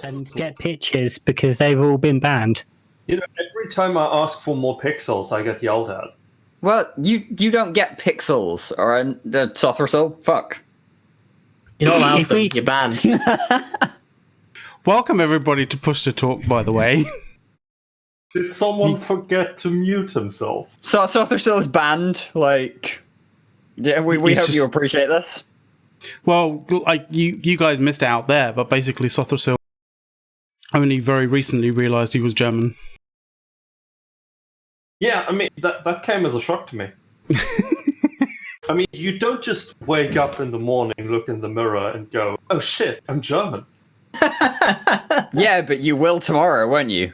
And get pictures because they've all been banned. You know, every time I ask for more pixels, I get yelled at. Well, you don't get pixels, alright? The Sothersil? Fuck. You're not allowed them, you're banned. Welcome everybody to Push to Talk, by the way. Did someone forget to mute himself? Sothersil is banned, like... Yeah, we hope you appreciate this. Well, like, you guys missed out there, but basically Sothersil only very recently realised he was German. Yeah, I mean, that came as a shock to me. I mean, you don't just wake up in the morning, look in the mirror, and go, oh shit, I'm German. Yeah, but you will tomorrow, won't you?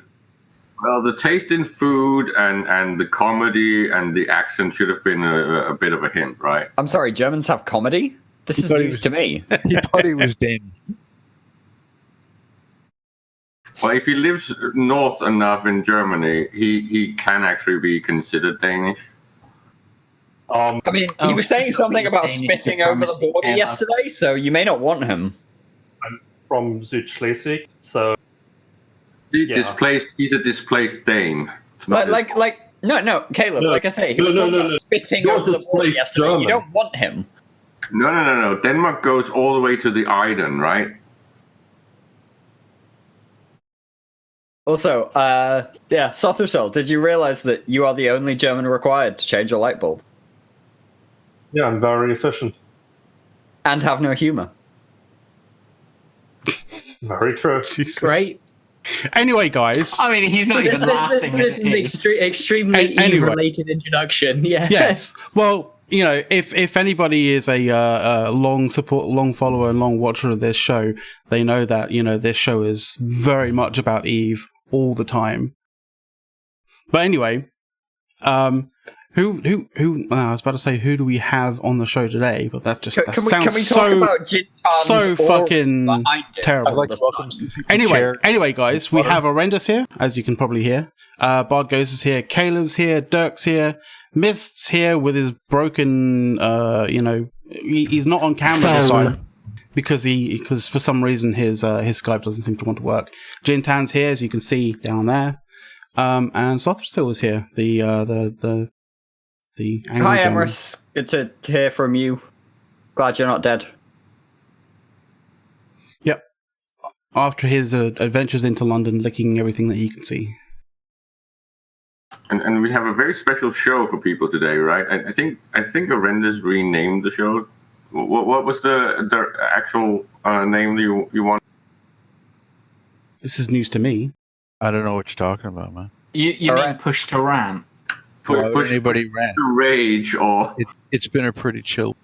Well, the taste in food and the comedy and the accent should have been a bit of a hint, right? I'm sorry, Germans have comedy? This is news to me. He thought he was Dane. Well, if he lives north enough in Germany, he can actually be considered Danish. I mean, he was saying something about spitting over the border yesterday, so you may not want him. I'm from Südschleswig, so... He's a displaced Dane. No, Caleb, like I say, he was talking about spitting over the border yesterday. German. You don't want him. No. Denmark goes all the way to the Iden, right? Also, Sothersil, did you realize that you are the only German required to change a light bulb? Yeah, I'm very efficient. And have no humor. Very true. Jesus. Great. Anyway, guys. I mean, he's not even laughing. This is an extremely Eve-related introduction. Yeah. Yes. Well, you know, if anybody is a long follower and long watcher of this show, they know that, you know, this show is very much about Eve all the time. But anyway, who I was about to say, who do we have on the show today? But that's just can we talk about so fucking terrible. I'd like to welcome Anyway, guys, we have Horrendous here, as you can probably hear. Bard Ghost is here, Caleb's here, Dirk's here, Mist's here with his broken, he's not on camera this time because for some reason his Skype doesn't seem to want to work. Jintan's here, as you can see down there, and Sothersil is here. The angry Hi, German. Emrys. Good to hear from you. Glad you're not dead. Yep. After his adventures into London, licking everything that he can see. And we have a very special show for people today, right? I think Horrendous renamed the show. What was the actual name you want? This is news to me. I don't know what you're talking about, man. You mean Push to Rant? Push anybody ran. to Rage, or It's been a pretty chill.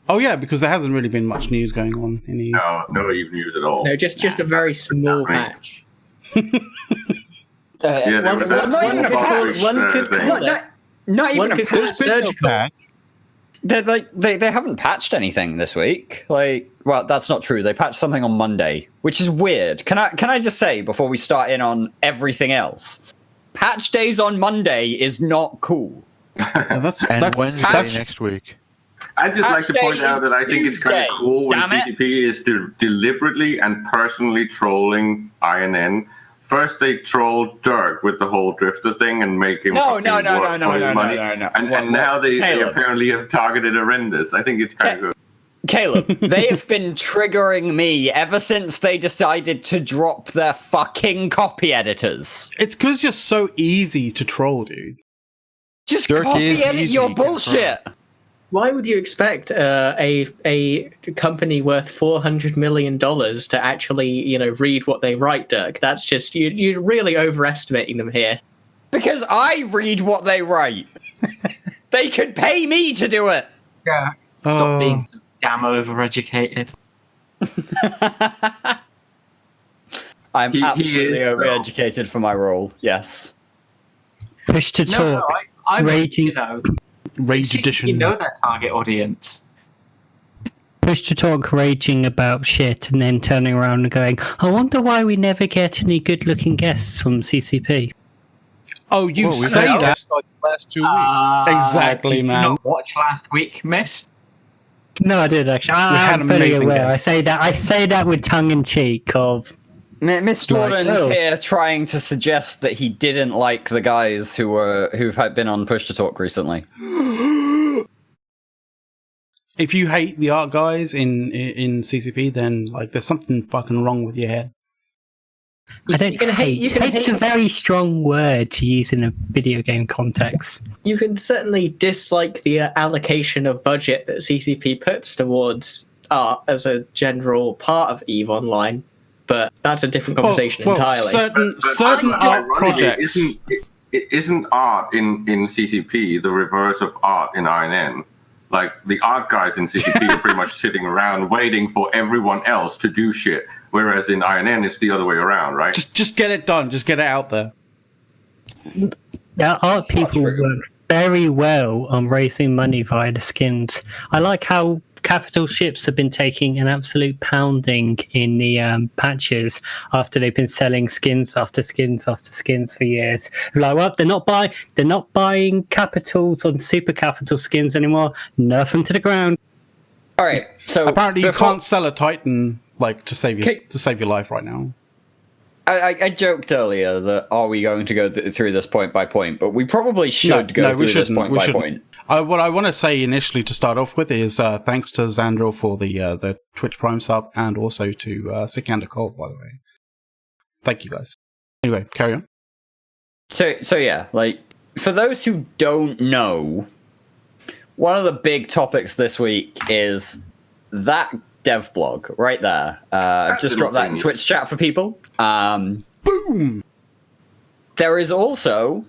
Oh yeah, because there hasn't really been much news going on in the... no Eve news at all. No, just a very small patch. Not even a patch. Surgical. They haven't patched anything this week. Like, well, that's not true. They patched something on Monday, which is weird. Can I just say before we start in on everything else, patch days on Monday is not cool. that's Wednesday next week. I'd just like to point out that I think it's kind of cool when CCP is deliberately and personally trolling INN. First, they trolled Dirk with the whole Drifter thing and make him No. And now they apparently have targeted Horrendous. I think it's kind of good. Caleb, they have been triggering me ever since they decided to drop their fucking copy editors. It's because you're so easy to troll, dude. Just Dirk copy is edit easy, your bullshit. Why would you expect a company worth $400 million to actually, read what they write, Dirk? That's just you're really overestimating them here. Because I read what they write. They could pay me to do it. Yeah. Stop being damn overeducated. I'm absolutely overeducated for my role. Yes. Push to talk. I'm raging. Rage edition. You know their target audience. Push to talk, raging about shit, and then turning around and going, "I wonder why we never get any good-looking guests from CCP." Oh, you Well, we say had that guests like the last 2 weeks. exactly, did you man. not watch last week, Mist? No, I did actually. had I'm fully amazing aware. guests. I say that with tongue in cheek. Of Miss Jordan's oh. here trying to suggest that he didn't like the guys who've been on Push to Talk recently. If you hate the art guys in CCP, then there's something fucking wrong with your head. I don't hate. Hate's a very strong word to use in a video game context. You can certainly dislike the allocation of budget that CCP puts towards art as a general part of EVE Online, but that's a different conversation entirely. Certain art projects. Isn't art in CCP the reverse of art in INN? Like, the art guys in CCP are pretty much sitting around waiting for everyone else to do shit, whereas in INN it's the other way around, right? Just get it done. Just get it out there. Yeah, art people work very well on raising money via the skins. I like how capital ships have been taking an absolute pounding in the patches after they've been selling skins after skins after skins for years. Like, well, they're not buying capitals on super capital skins anymore. Nerf them to the ground. All right. So apparently you can't sell a Titan to save your life right now. I joked earlier that are we going to go through this point by point, but we probably should go through this point by point. What I want to say initially to start off with is thanks to Xandril for the Twitch Prime sub, and also to Sikander Cole, by the way. Thank you guys. Anyway, carry on. So yeah, for those who don't know, one of the big topics this week is that dev blog right there. Just drop that in Twitch chat for people. Boom! There is also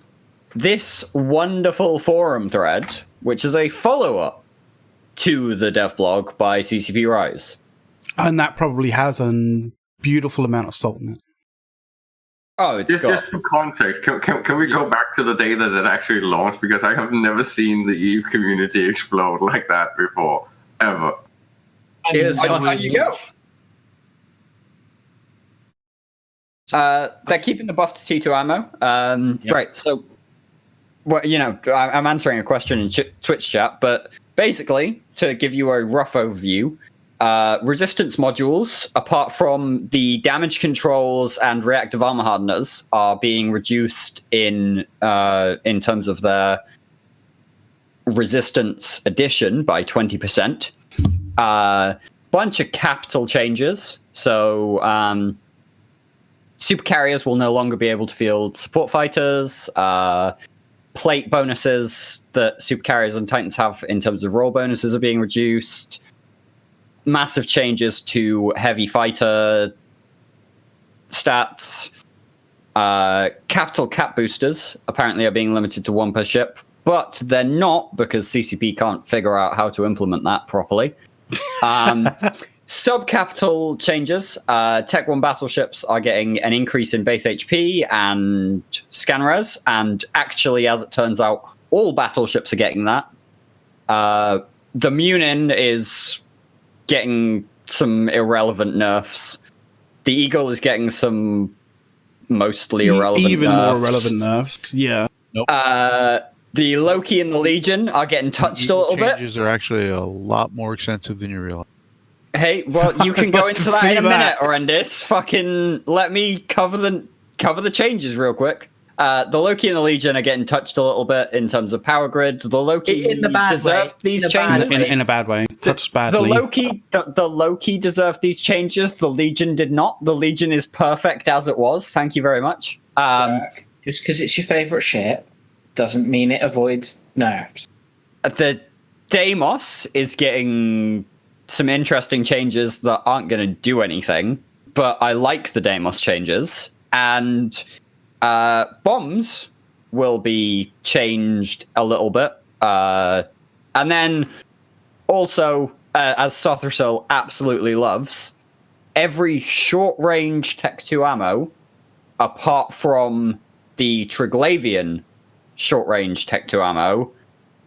this wonderful forum thread, which is a follow-up to the dev blog by CCP Rise. And that probably has a beautiful amount of salt in it. Oh, just for context, can we go back to the day that it actually launched? Because I have never seen the EVE community explode like that before, ever. Here's how you go. They're keeping the buff to T2 ammo. Yep. Right, so, I'm answering a question in Twitch chat, but basically, to give you a rough overview, resistance modules, apart from the damage controls and reactive armor hardeners, are being reduced in terms of their resistance addition by 20%. Bunch of capital changes. So super carriers will no longer be able to field support fighters. Plate bonuses that super carriers and Titans have in terms of roll bonuses are being reduced. Massive changes to heavy fighter stats. Capital cap boosters apparently are being limited to 1 per ship, but they're not because CCP can't figure out how to implement that properly. Sub-capital changes. Tech 1 battleships are getting an increase in base HP and scan res, and actually, as it turns out, all battleships are getting that. The Mutant is getting some irrelevant nerfs. The Eagle is getting some mostly irrelevant even nerfs. more relevant nerfs, yeah. Nope. The Loki and the Legion are getting touched a little bit. Changes are actually a lot more extensive than you realize. Hey, well, you can go into that in a minute, Orendis. Fucking let me cover the changes real quick. The Loki and the Legion are getting touched a little bit in terms of power grid. The Loki deserved these changes. In a bad way. Touched badly. The Loki deserved these changes. The Legion did not. The Legion is perfect as it was. Thank you very much. Just because it's your favourite ship doesn't mean it avoids nerfs. Deimos is getting some interesting changes that aren't going to do anything, but I like the Deimos changes. And bombs will be changed a little bit. And then also, as Sothersil absolutely loves, every short-range Tech 2 ammo, apart from the Triglavian short-range Tech 2 ammo,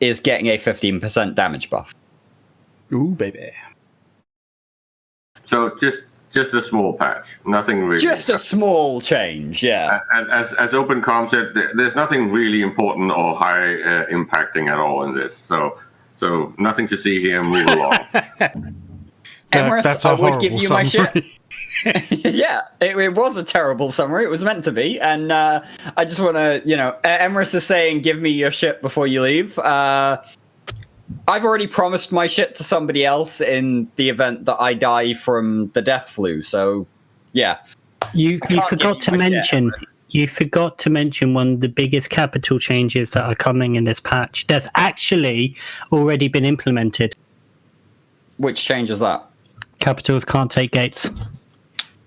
is getting a 15% damage buff. Ooh, baby. So just a small patch, nothing really. Just a small change, yeah. As OpenCom said, there's nothing really important or high impacting at all in this. So nothing to see here. Move along. Emrys, I would give you my shit. Yeah, it was a terrible summary. It was meant to be, and I just want to, Emrys is saying, "Give me your shit before you leave." I've already promised my shit to somebody else in the event that I die from the death flu. So, yeah. You forgot to mention. You forgot to mention one of the biggest capital changes that are coming in this patch. That's actually already been implemented. Which change is that? Capitals can't take gates.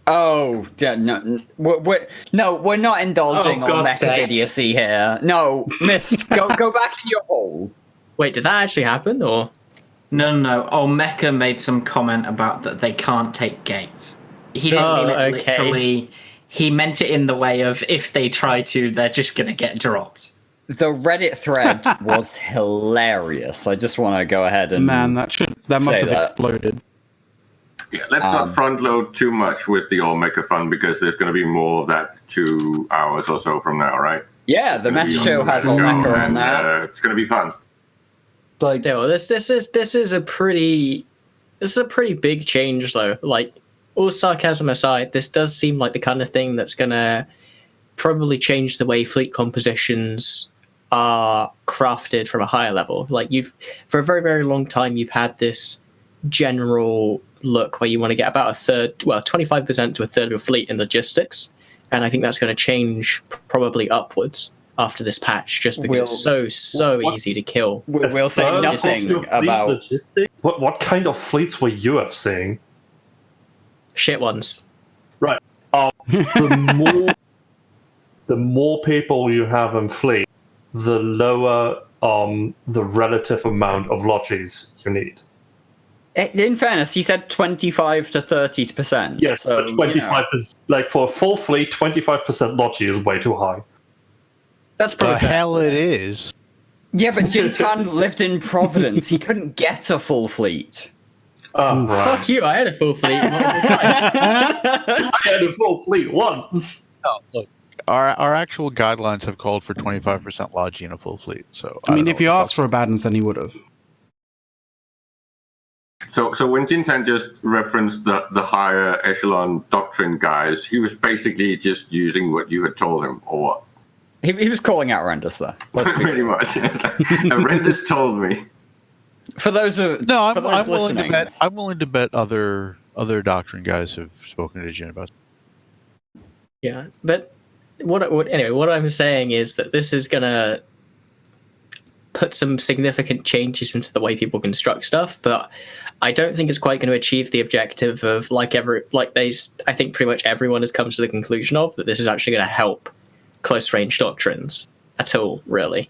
Oh, yeah, no, we're not indulging on mecha idiocy here. No, Mist, go back in your hole. Wait, did that actually happen, or? No. Oh, Mecha made some comment about that they can't take gates. He didn't mean it literally. He meant it in the way of if they try to, they're just going to get dropped. The Reddit thread was hilarious. I just want to go ahead and that must have exploded. Yeah, let's not front load too much with the all mecha fun because there's going to be more of that 2 hours or so from now, right? Yeah, the Mess Show has all mecha on that. It's going to be fun. Still, this is a pretty big change though. Like, all sarcasm aside, this does seem like the kind of thing that's gonna probably change the way fleet compositions are crafted from a higher level. Like, for a very, very long time, you've had this general look where you want to get about 25% to a third of your fleet in logistics, and I think that's going to change probably upwards after this patch, just because it's so easy to kill. We'll say nothing about logistics. What kind of fleets were you seeing? Shit ones. Right. The more people you have in fleet, the lower the relative amount of lodges you need. In fairness, he said 25 to 30%. Yes, so, but 25 is like for a full fleet, 25% lodge is way too high. That's probably the hell it is. Yeah, but Jintan lived in Providence. He couldn't get a full fleet. Oh, right. Fuck you! I had a full fleet. I had a full fleet once. Oh, look. Our actual guidelines have called for 25% lodge in a full fleet. So I mean, if you asked for a badness, then he would have. So when Jintan just referenced the higher echelon doctrine guys, he was basically just using what you had told him, or what? He was calling out Rendus there. Pretty much. Rendus told me. For those of I'm willing listening, to bet. I'm willing to bet other doctrine guys have spoken to Jin about. Yeah, but what I'm saying is that this is gonna put some significant changes into the way people construct stuff, but I don't think it's quite going to achieve the objective of I think pretty much everyone has come to the conclusion of that this is actually going to help close range doctrines at all, really.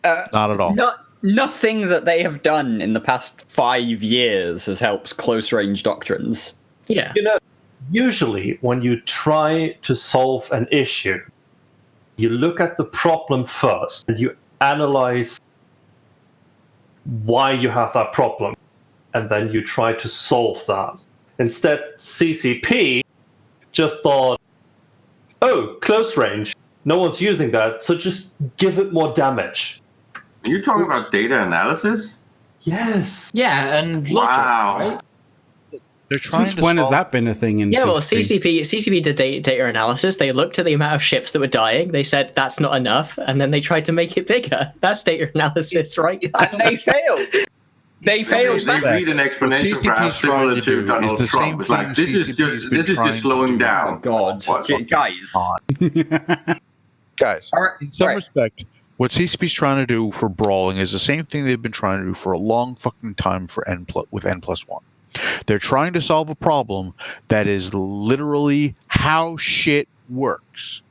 Not at all. Nothing that they have done in the past 5 years has helped close range doctrines. Yeah. Usually when you try to solve an issue, you look at the problem first and you analyze why you have that problem, and then you try to solve that. Instead, CCP just thought, oh, close range, no one's using that, so just give it more damage. Are you talking about data analysis? Yes. Yeah, and logic, wow. right? Since when has that been a thing in CCP? CCP did data analysis. They looked at the amount of ships that were dying. They said that's not enough, and then they tried to make it bigger. That's data analysis, right? And they failed. They failed. They feed an exponential graph similar to Donald Trump. It's like this is just slowing down. Oh God, guys. Guys, in some respect, What CCP's trying to do for brawling is the same thing they've been trying to do for a long fucking time for with N+1. They're trying to solve a problem that is literally how shit works.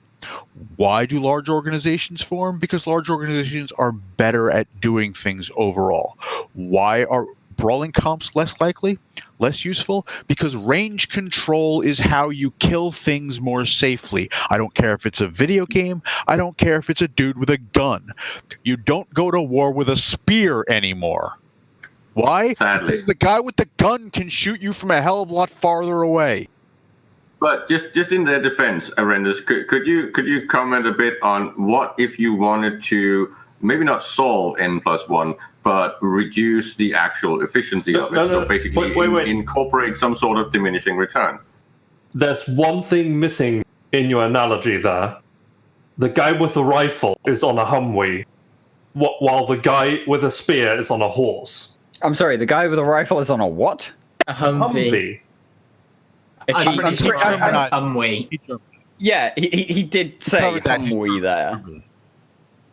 Why do large organizations form? Because large organizations are better at doing things overall. Why are brawling comps less likely, less useful? Because range control is how you kill things more safely. I don't care if it's a video game. I don't care if it's a dude with a gun. You don't go to war with a spear anymore. Why? Sadly. Because the guy with the gun can shoot you from a hell of a lot farther away. But just in their defense, Arendus, could you comment a bit on what if you wanted to maybe not solve N+1, but reduce the actual efficiency of it? So basically incorporate some sort of diminishing return. There's one thing missing in your analogy there. The guy with the rifle is on a Humvee, while the guy with a spear is on a horse. I'm sorry, the guy with a rifle is on a what? A Humvee. Humvee. Yeah, he did say Humvee there.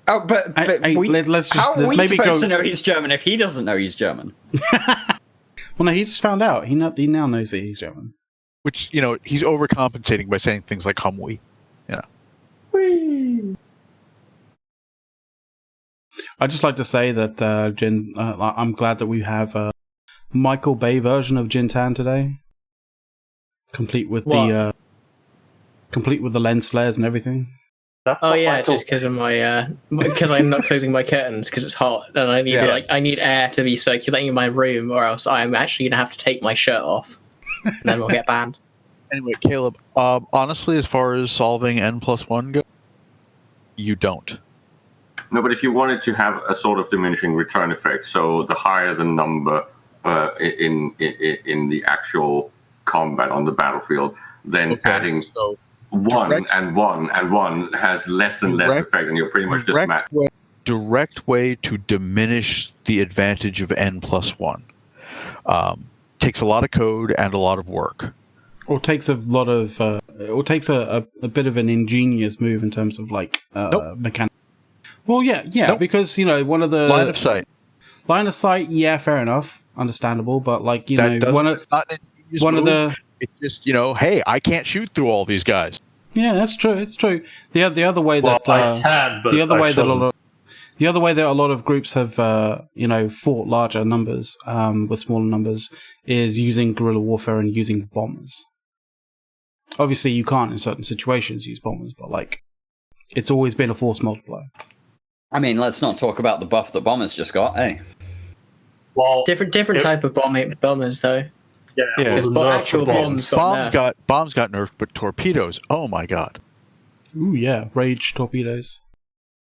Oh, but let's just how are we maybe supposed go. to know he's German if he doesn't know he's German? Well, no, he just found out. He now knows that he's German. Which, he's overcompensating by saying things like Humvee. I'd just like to say that I'm glad that we have a Michael Bay version of Jintan today, complete with the lens flares and everything. Just because of because I'm not closing my curtains because it's hot and I need I need air to be circulating in my room, or else I'm actually gonna have to take my shirt off, and then we'll get banned. Anyway, Caleb, honestly, as far as solving N+1 goes, you don't. No, but if you wanted to have a sort of diminishing return effect, so the higher the number in the actual combat on the battlefield, then adding one and one has less and less effect, and you're pretty much just matched. Direct way to diminish the advantage of N+1 takes a lot of code and a lot of work. Or takes a lot of, or takes a bit of an ingenious move in terms of mechanics. Well, yeah, because one of the line of sight, fair enough, understandable, but it's just hey, I can't shoot through all these guys. Yeah, that's true. It's true. The other way that a lot of groups have fought larger numbers with smaller numbers is using guerrilla warfare and using bombers. Obviously, you can't in certain situations use bombers, but it's always been a force multiplier. I mean, let's not talk about the buff that bombers just got, eh? Well, different type of bombers though. Yeah, because actual bombs got nerfed, but torpedoes, oh my god. Ooh yeah, rage torpedoes.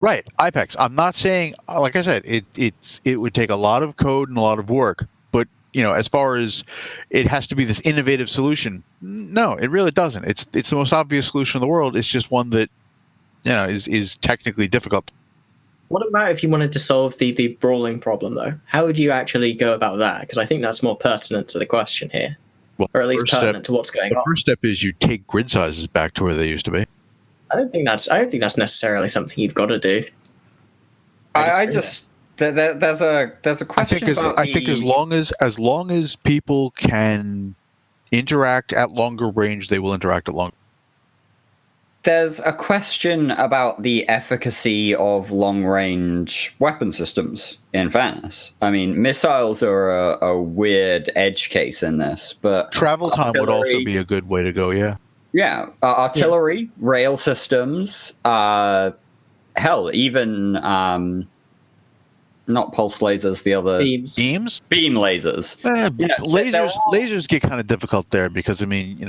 Right, IPEX. I'm not saying, like I said, it would take a lot of code and a lot of work, but as far as it has to be this innovative solution, no, it really doesn't. It's the most obvious solution in the world. It's just one that is technically difficult. What about if you wanted to solve the brawling problem, though? How would you actually go about that? Because I think that's more pertinent to the question here. Well, or at least pertinent to what's going on. The first step is you take grid sizes back to where they used to be. I don't think that's necessarily something you've got to do. There's a question I think as long as people can interact at longer range, they will interact at longer. There's a question about the efficacy of long-range weapon systems, in fairness. I mean, missiles are a weird edge case in this, but... Travel time would also be a good way to go, yeah. Yeah, artillery, rail systems, hell, even... not pulse lasers, the other... Beams? Beam lasers. Lasers get kind of difficult there because, I mean,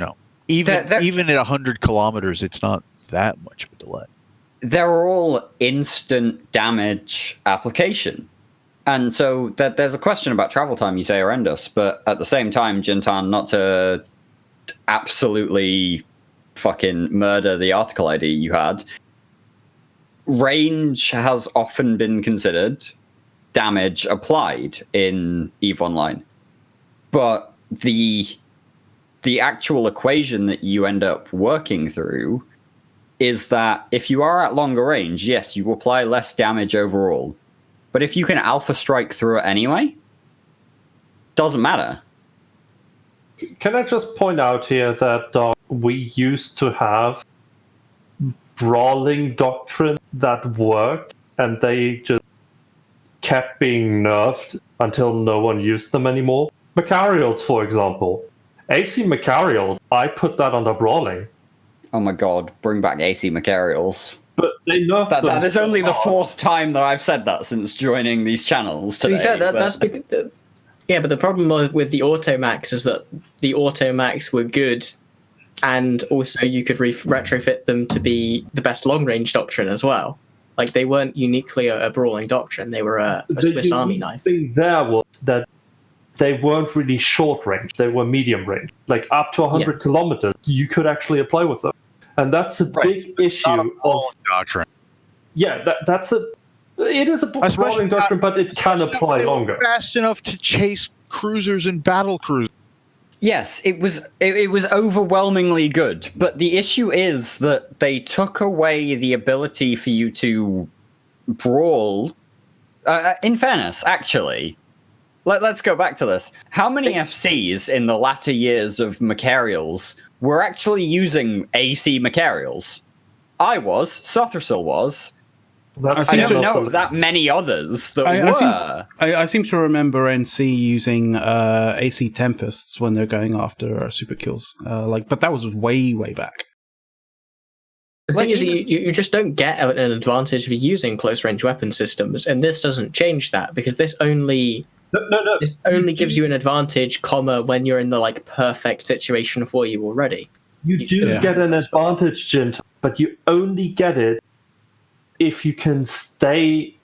even at 100 kilometers, it's not that much of a delay. They're all instant damage application. And so there's a question about travel time, you say horrendous, but at the same time, Jintan, not to absolutely fucking murder the article ID you had, range has often been considered damage applied in EVE Online. But the actual equation that you end up working through is that if you are at longer range, yes, you apply less damage overall. But if you can alpha strike through it anyway, doesn't matter. Can I just point out here that we used to have brawling doctrines that worked, and they just kept being nerfed until no one used them anymore? Macarials, for example. AC Macarial, I put that under brawling. Oh my god, bring back AC Macarials. But they nerfed them. That is only the fourth time that I've said that since joining these channels today. To be fair, that's because... Yeah, but the problem with the Automax is that the Automax were good, and also you could retrofit them to be the best long-range doctrine as well. Like, they weren't uniquely a brawling doctrine, they were a Swiss Army knife. The thing there was that they weren't really short range, they were medium range. Like, up to 100 kilometers, you could actually apply with them. And that's a big issue of... doctrine. Yeah, it is a brawling doctrine, but it can apply longer. Fast enough to chase cruisers and battle cruisers. Yes, it was overwhelmingly good, but the issue is that they took away the ability for you to brawl. In fairness, actually, let's go back to this. How many FCs in the latter years of Macarials were actually using AC Macarials? I was, Sothersil was. I don't know of that many others that were. I seem to remember NC using AC Tempests when they're going after super kills. But that was way back. The thing is, you just don't get an advantage for using close range weapon systems, and this doesn't change that, because this only gives you an advantage, when you're in the perfect situation for you already. You do get an advantage, Jint, but you only get it if you can stay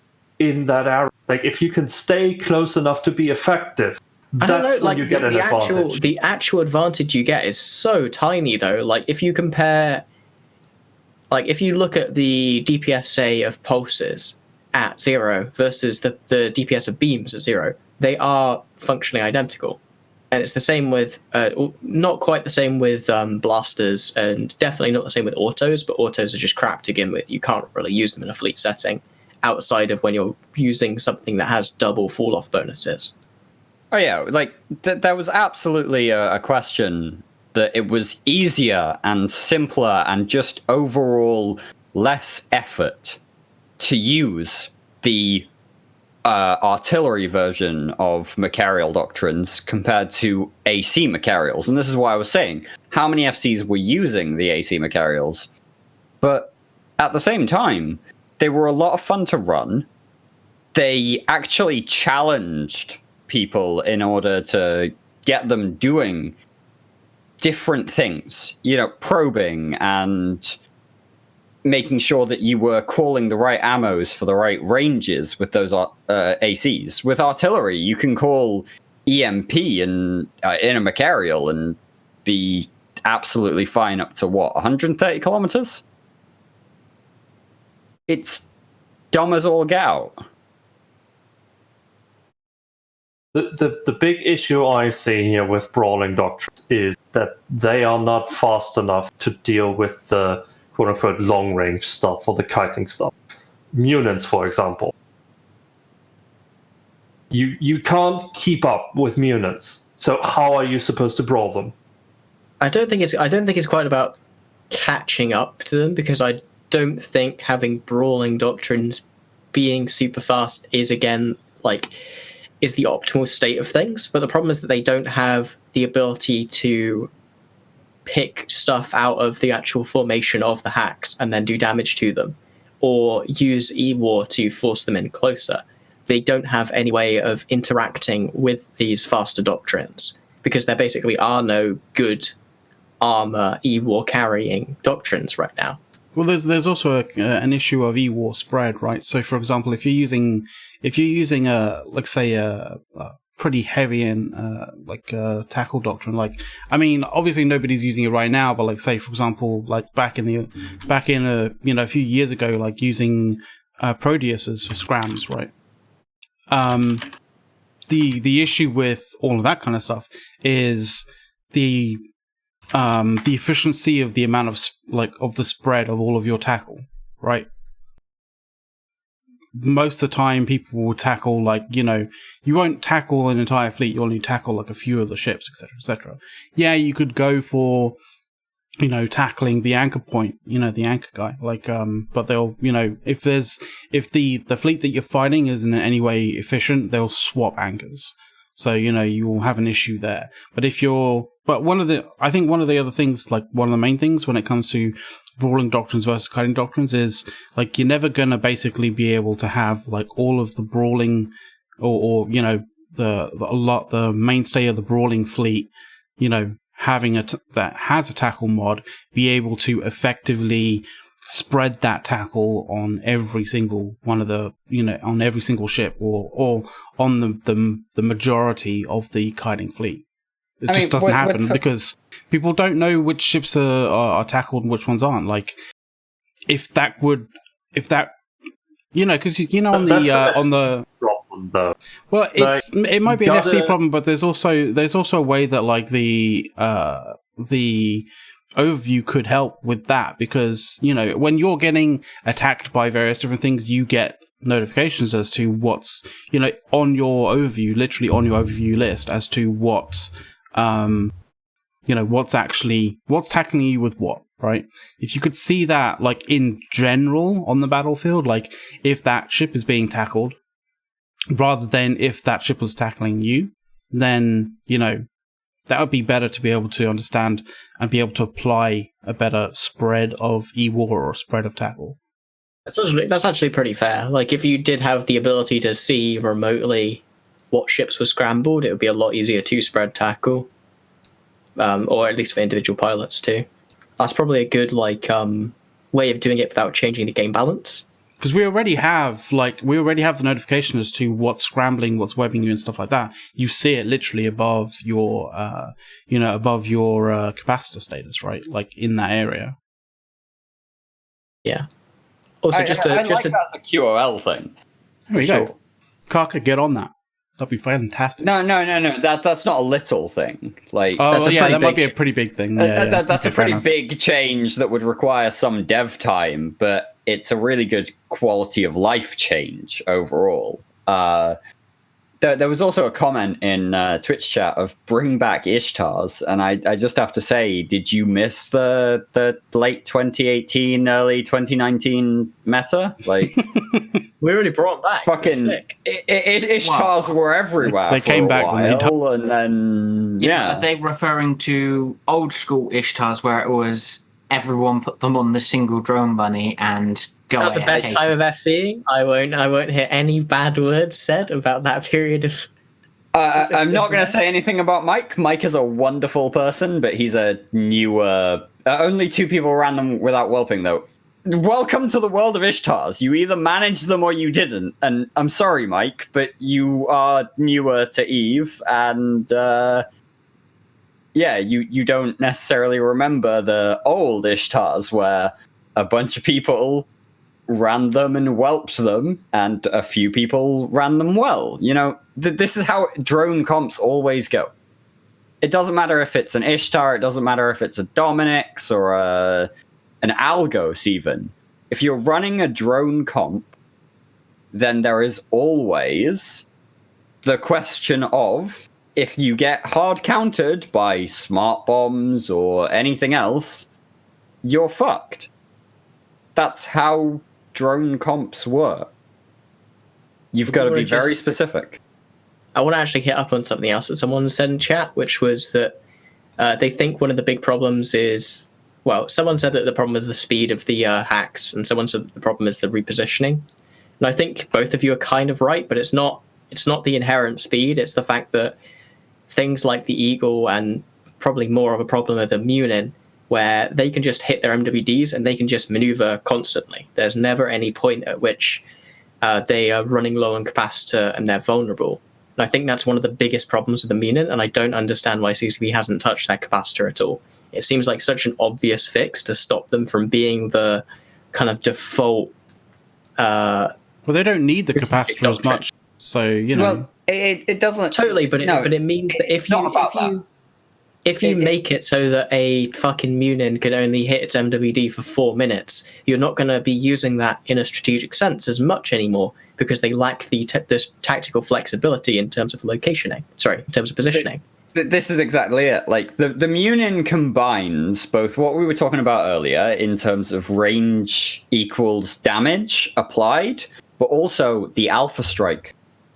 in that area. Like, if you can stay close enough to be effective, that's when you get an advantage. The actual advantage you get is so tiny, though. Like, if you compare... Like, if you look at the DPS, say, of pulses at 0 versus the DPS of beams at 0, they are functionally identical. And it's the same with... not quite the same with blasters, and definitely not the same with autos, but autos are just crap to begin with. You can't really use them in a fleet setting, outside of when you're using something that has double fall-off bonuses. Oh yeah, there was absolutely a question that it was easier and simpler and just overall less effort to use the artillery version of Macarial doctrines compared to AC Macarials. And this is why I was saying, how many FCs were using the AC Macarials? But at the same time, they were a lot of fun to run. They actually challenged people in order to get them doing different things, probing and making sure that you were calling the right ammos for the right ranges with those ACs. With artillery, you can call EMP in a Macarial and be absolutely fine up to 130 kilometers? It's dumb as all get out. The big issue I see here with brawling doctrines is that they are not fast enough to deal with the quote-unquote long-range stuff or the kiting stuff. Mutants, for example. You can't keep up with mutants. So how are you supposed to brawl them? I don't think it's quite about catching up to them, because I don't think having brawling doctrines being super fast is the optimal state of things. But the problem is that they don't have the ability to pick stuff out of the actual formation of the hacks and then do damage to them, or use E-War to force them in closer. They don't have any way of interacting with these faster doctrines, because there basically are no good armor E-War carrying doctrines right now. Well, there's also an issue of E-War spread, right? So, for example, if you're using let's say a pretty heavy and tackle doctrine, obviously nobody's using it right now, but say, for example, back in a few years ago, using Proteuses for scrams, right? The issue with all of that kind of stuff is the the efficiency of the amount of of the spread of all of your tackle, right? Most of the time people will tackle you won't tackle an entire fleet, you only tackle like a few of the ships, etc. Yeah, you could go for tackling the anchor point, the anchor guy, but they'll if the fleet that you're fighting isn't in any way efficient, they'll swap anchors, so you will have an issue there. But I think one of the other things, one of the main things when it comes to brawling doctrines versus kiting doctrines is you're never gonna basically be able to have all of the brawling or the mainstay of the brawling fleet, having that has a tackle mod, be able to effectively spread that tackle on every single one of the on every single ship or on the majority of the kiting fleet. It just doesn't happen because people don't know which ships are tackled and which ones aren't. If that because on the problem though. Well, it might be an FC problem, but there's also a way that the overview could help with that, because when you're getting attacked by various different things, you get notifications as to what's on your overview, literally on your overview list, as to what's what's tackling you with what, right? If you could see that in general on the battlefield, if that ship is being tackled rather than if that ship was tackling you, then that would be better to be able to understand and be able to apply a better spread of e-war or spread of tackle. That's actually pretty fair. If you did have the ability to see remotely what ships were scrambled, it would be a lot easier to spread tackle, or at least for individual pilots too. That's probably a good way of doing it without changing the game balance. Because we already have the notification as to what's scrambling, what's webbing you, and stuff like that. You see it literally above your capacitor status, right? In that area. Yeah. Also, that's a QOL thing. There you go. Kaka, get on that. That'd be fantastic. No. That's not a little thing. That might be a pretty big thing. That's a pretty big change that would require some dev time, but it's a really good quality of life change overall. There was also a comment in Twitch chat of bring back Ishtars, and I just have to say, did you miss the late 2018, early 2019 meta? We already brought them back. Fucking Ishtars were everywhere. They came back and then Are they referring to old school Ishtars where it was everyone put them on the single drone bunny and go? That was the best time of FCing. I won't hear any bad words said about that period of. I'm not going to say anything about Mike. Mike is a wonderful person, but he's a newer. Only 2 people ran them without whelping, though. Welcome to the world of Ishtars. You either managed them or you didn't. And I'm sorry, Mike, but you are newer to Eve, and you don't necessarily remember the old Ishtars where a bunch of people ran them and whelped them, and a few people ran them well. This is how drone comps always go. It doesn't matter if it's an Ishtar, it doesn't matter if it's a Dominix or an Algos even. If you're running a drone comp, then there is always the question of, if you get hard countered by smart bombs or anything else, you're fucked. That's how drone comps work. You've got to be very specific. I want to actually hit up on something else that someone said in chat, which was that they think one of the big problems is, someone said that the problem is the speed of the hacks, and someone said the problem is the repositioning. And I think both of you are kind of right, but it's not the inherent speed, it's the fact that things like the Eagle, and probably more of a problem with the Mutant, where they can just hit their MWDs and they can just maneuver constantly. There's never any point at which they are running low on capacitor and they're vulnerable. And I think that's one of the biggest problems with the Mutant, and I don't understand why CCP hasn't touched that capacitor at all. It seems like such an obvious fix to stop them from being the kind of default... well, they don't need the capacitor as much, so, Well, it doesn't... Totally, but it means that if if you make it so that a fucking Munin can only hit its MWD for 4 minutes, you're not going to be using that in a strategic sense as much anymore because they lack the tactical flexibility in terms of locationing. Sorry, in terms of positioning. This is exactly it. Like the Munin combines both what we were talking about earlier in terms of range equals damage applied, but also the Alpha Strike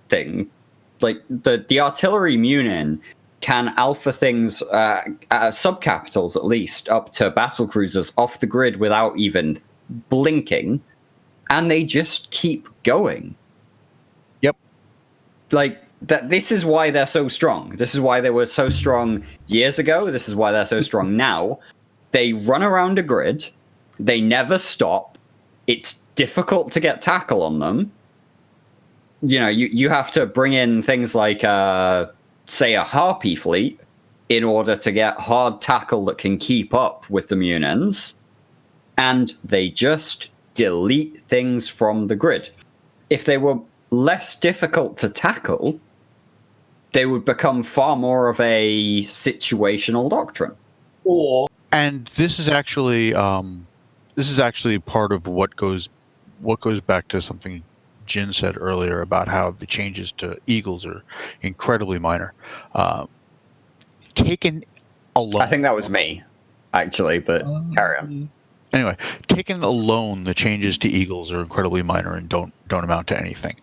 thing. Like the artillery Munin can alpha things, subcapitals at least, up to battle cruisers off the grid without even blinking, and they just keep going. Yep. Like, this is why they're so strong. This is why they were so strong years ago. This is why they're so strong now. They run around a grid. They never stop. It's difficult to get tackle on them. You know, you have to bring in things like... say a Harpy fleet in order to get hard tackle that can keep up with the Munins, and they just delete things from the grid. If they were less difficult to tackle, they would become far more of a situational doctrine. And this is actually part of what goes back to something Jin said earlier about how the changes to Eagles are incredibly minor. Taken alone, I think that was me, actually, but carry on. Anyway, taken alone, the changes to Eagles are incredibly minor and don't amount to anything.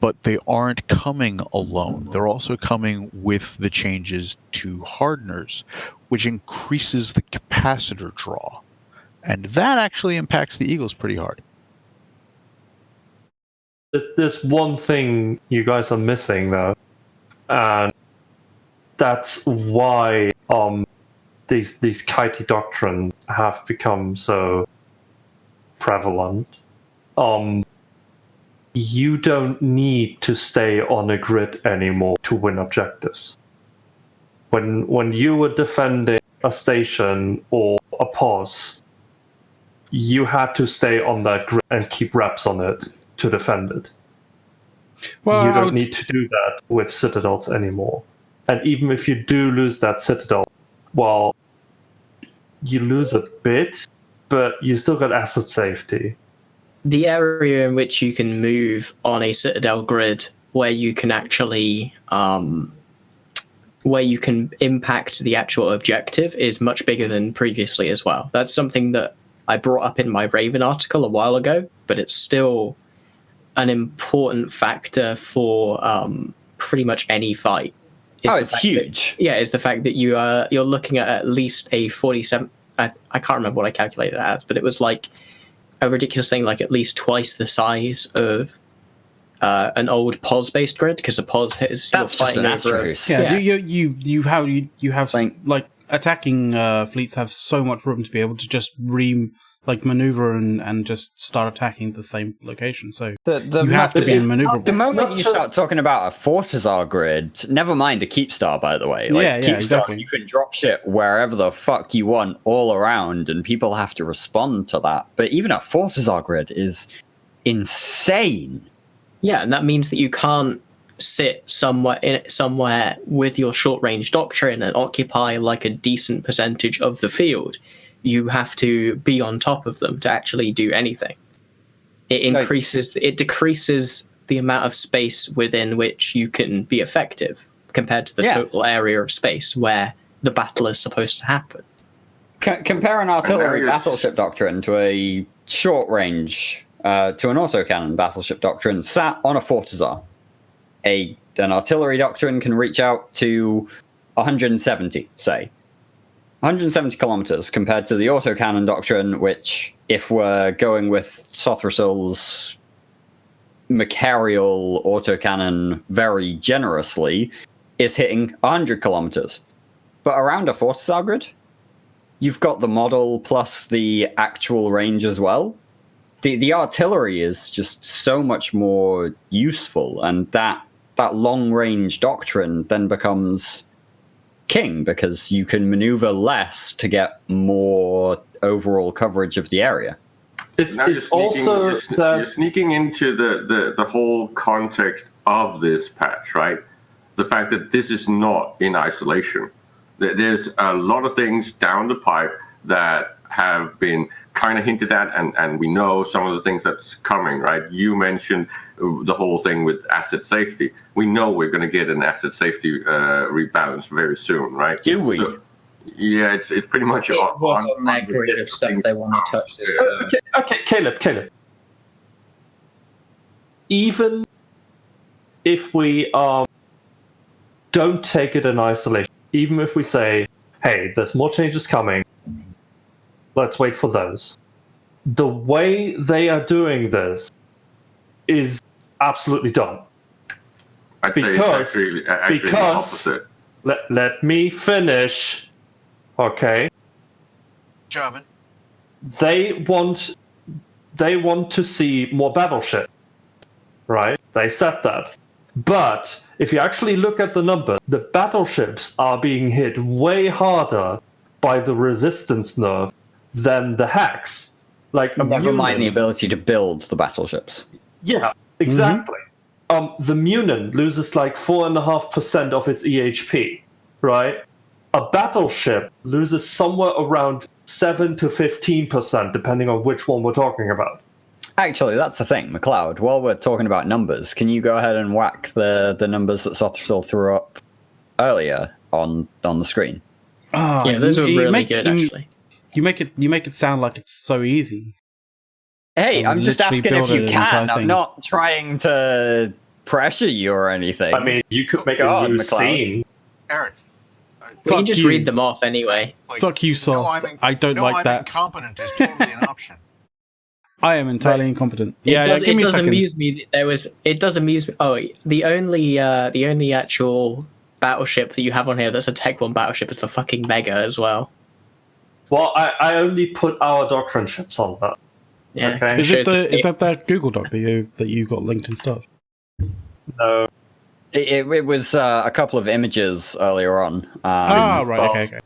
But they aren't coming alone. They're also coming with the changes to hardeners, which increases the capacitor draw. And that actually impacts the Eagles pretty hard. There's one thing you guys are missing, though, and that's why these Kity Doctrines have become so prevalent. You don't need to stay on a grid anymore to win objectives. When you were defending a station or a pos, you had to stay on that grid and keep reps on it to defend it. Well, you don't need to do that with citadels anymore. And even if you do lose that citadel, well, you lose a bit, but you still got asset safety. The area in which you can move on a citadel grid where you can actually where you can impact the actual objective is much bigger than previously as well. That's something that I brought up in my Raven article a while ago, but it's still an important factor for pretty much any fight. It's huge. Is the fact that you're looking at least a 47. I can't remember what I calculated it as, but it was like a ridiculous thing, like at least twice the size of an old POS-based grid, because a POS is you're fighting over. You have like attacking fleets have so much room to be able to just maneuver and just start attacking the same location. So you have to be maneuverable. The moment you start talking about a Fortizar grid, never mind a Keepstar, by the way. Exactly. You can drop shit wherever the fuck you want all around, and people have to respond to that. But even a Fortizar grid is insane. Yeah, and that means that you can't sit somewhere with your short-range doctrine and occupy like a decent percentage of the field. You have to be on top of them to actually do anything. It decreases the amount of space within which you can be effective compared to the total area of space where the battle is supposed to happen. Compare an artillery battleship doctrine to a short range, to an autocannon battleship doctrine sat on a Fortizar. An artillery doctrine can reach out to 170, say. 170 kilometers compared to the autocannon doctrine, which, if we're going with Sothrasil's Macarial autocannon very generously, is hitting 100 kilometers. But around a Fortizar grid, you've got the model plus the actual range as well. The artillery is just so much more useful, and that long-range doctrine then becomes king, because you can maneuver less to get more overall coverage of the area. You're sneaking into the whole context of this patch, right? The fact that this is not in isolation. There's a lot of things down the pipe that have been kind of hinted at, and we know some of the things that's coming, right? You mentioned the whole thing with asset safety. We know we're going to get an asset safety rebalance very soon, right? Do we? So, yeah, it's pretty much on their grid of stuff they want to touch this. Okay, Caleb. Even if we don't take it in isolation, even if we say, hey, there's more changes coming, let's wait for those. The way they are doing this is absolutely dumb. I'd say it's actually the opposite. Let me finish. Okay. German. They want to see more battleship. Right? They said that. But if you actually look at the numbers, the battleships are being hit way harder by the resistance nerf than the hacks. Like never mind the ability to build the battleships. Yeah, exactly. The Mutant loses like 4.5% of its EHP, right? A battleship loses somewhere around 7 to 15%, depending on which one we're talking about. Actually, that's the thing, McLeod. While we're talking about numbers, can you go ahead and whack the numbers that Sothrisol threw up earlier on the screen? Yeah, those are really good, actually. You make it sound like it's so easy. Hey, I'm just asking if you can. I'm not trying to pressure you or anything. I mean, you could make a new scene. Aaron. We can just read them off anyway. Like, fuck you, Soth. I don't like that. Incompetent is totally an option. I am entirely incompetent. It does amuse me. It does amuse me. Oh, the only actual battleship that you have on here that's a Tech 1 battleship is the fucking Mega as well. Well, I only put our Doctrine ships on that. Yeah. Okay. Is that that Google Doc that you got linked and stuff? No. It was a couple of images earlier on. Right. Okay.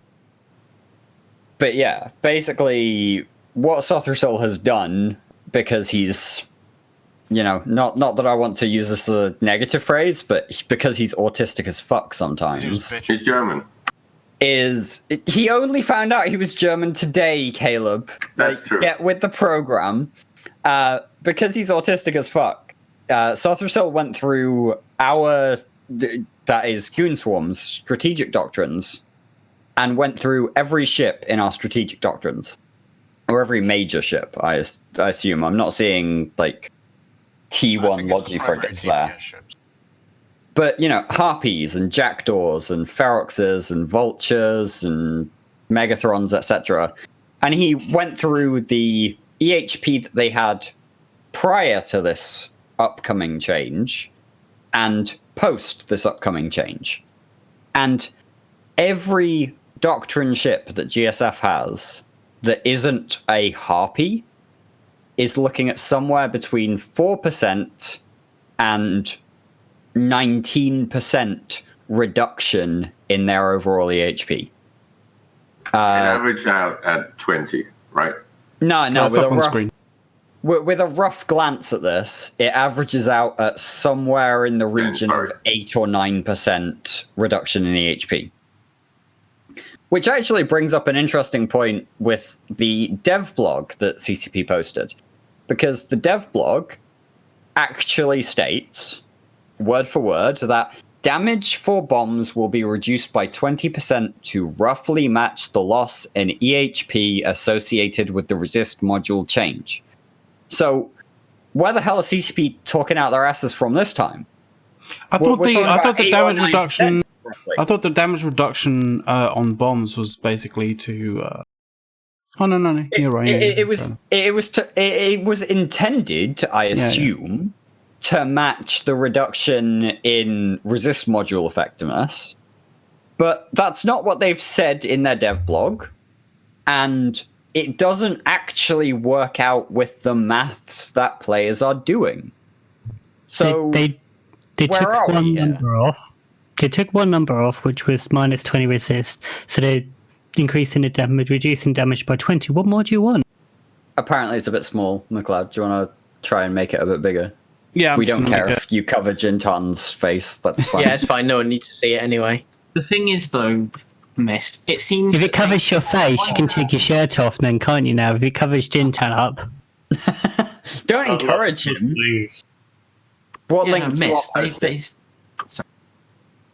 But yeah, basically, what Sothrisol has done, because he's, not that I want to use this as a negative phrase, but because he's autistic as fuck sometimes. He's German. He only found out he was German today, Caleb. That's true. Get with the program. Because he's autistic as fuck, Sothrisol went through that is Goon Swarm's strategic doctrines, and went through every ship in our strategic doctrines. Or every major ship, I assume. I'm not seeing, like, T1 Logi frigates there. But, Harpies and Jackdaws and Feroxes and Vultures and Megathrons, etc. And he went through the EHP that they had prior to this upcoming change and post this upcoming change. And every Doctrine ship that GSF has that isn't a Harpy is looking at somewhere between 4% and 19% reduction in their overall EHP. It averaged out at 20, right? No. With a rough glance at this, it averages out at somewhere in the region of 8 or 9% reduction in EHP. Which actually brings up an interesting point with the dev blog that CCP posted. Because the dev blog actually states, word for word, that damage for bombs will be reduced by 20% to roughly match the loss in EHP associated with the resist module change. So, where the hell are CCP talking out their asses from this time? I thought the damage reduction on bombs was basically to. No. You're right. It was intended, I assume, to match the reduction in resist module effectiveness, but that's not what they've said in their dev blog, and it doesn't actually work out with the maths that players are doing. So they took one number off. They took one number off, which was minus 20 resist. So they're increasing the damage, reducing damage by 20. What more do you want? Apparently, it's a bit small, McLeod. Do you want to try and make it a bit bigger? Yeah, we don't care if you cover Jintan's face. That's fine. Yeah, it's fine. No one needs to see it anyway. The thing is, though, Mist. It seems if it covers your face, you can take your shirt off, then can't you? Now, if it covers Jintan up, Don't encourage him. What link to Mist?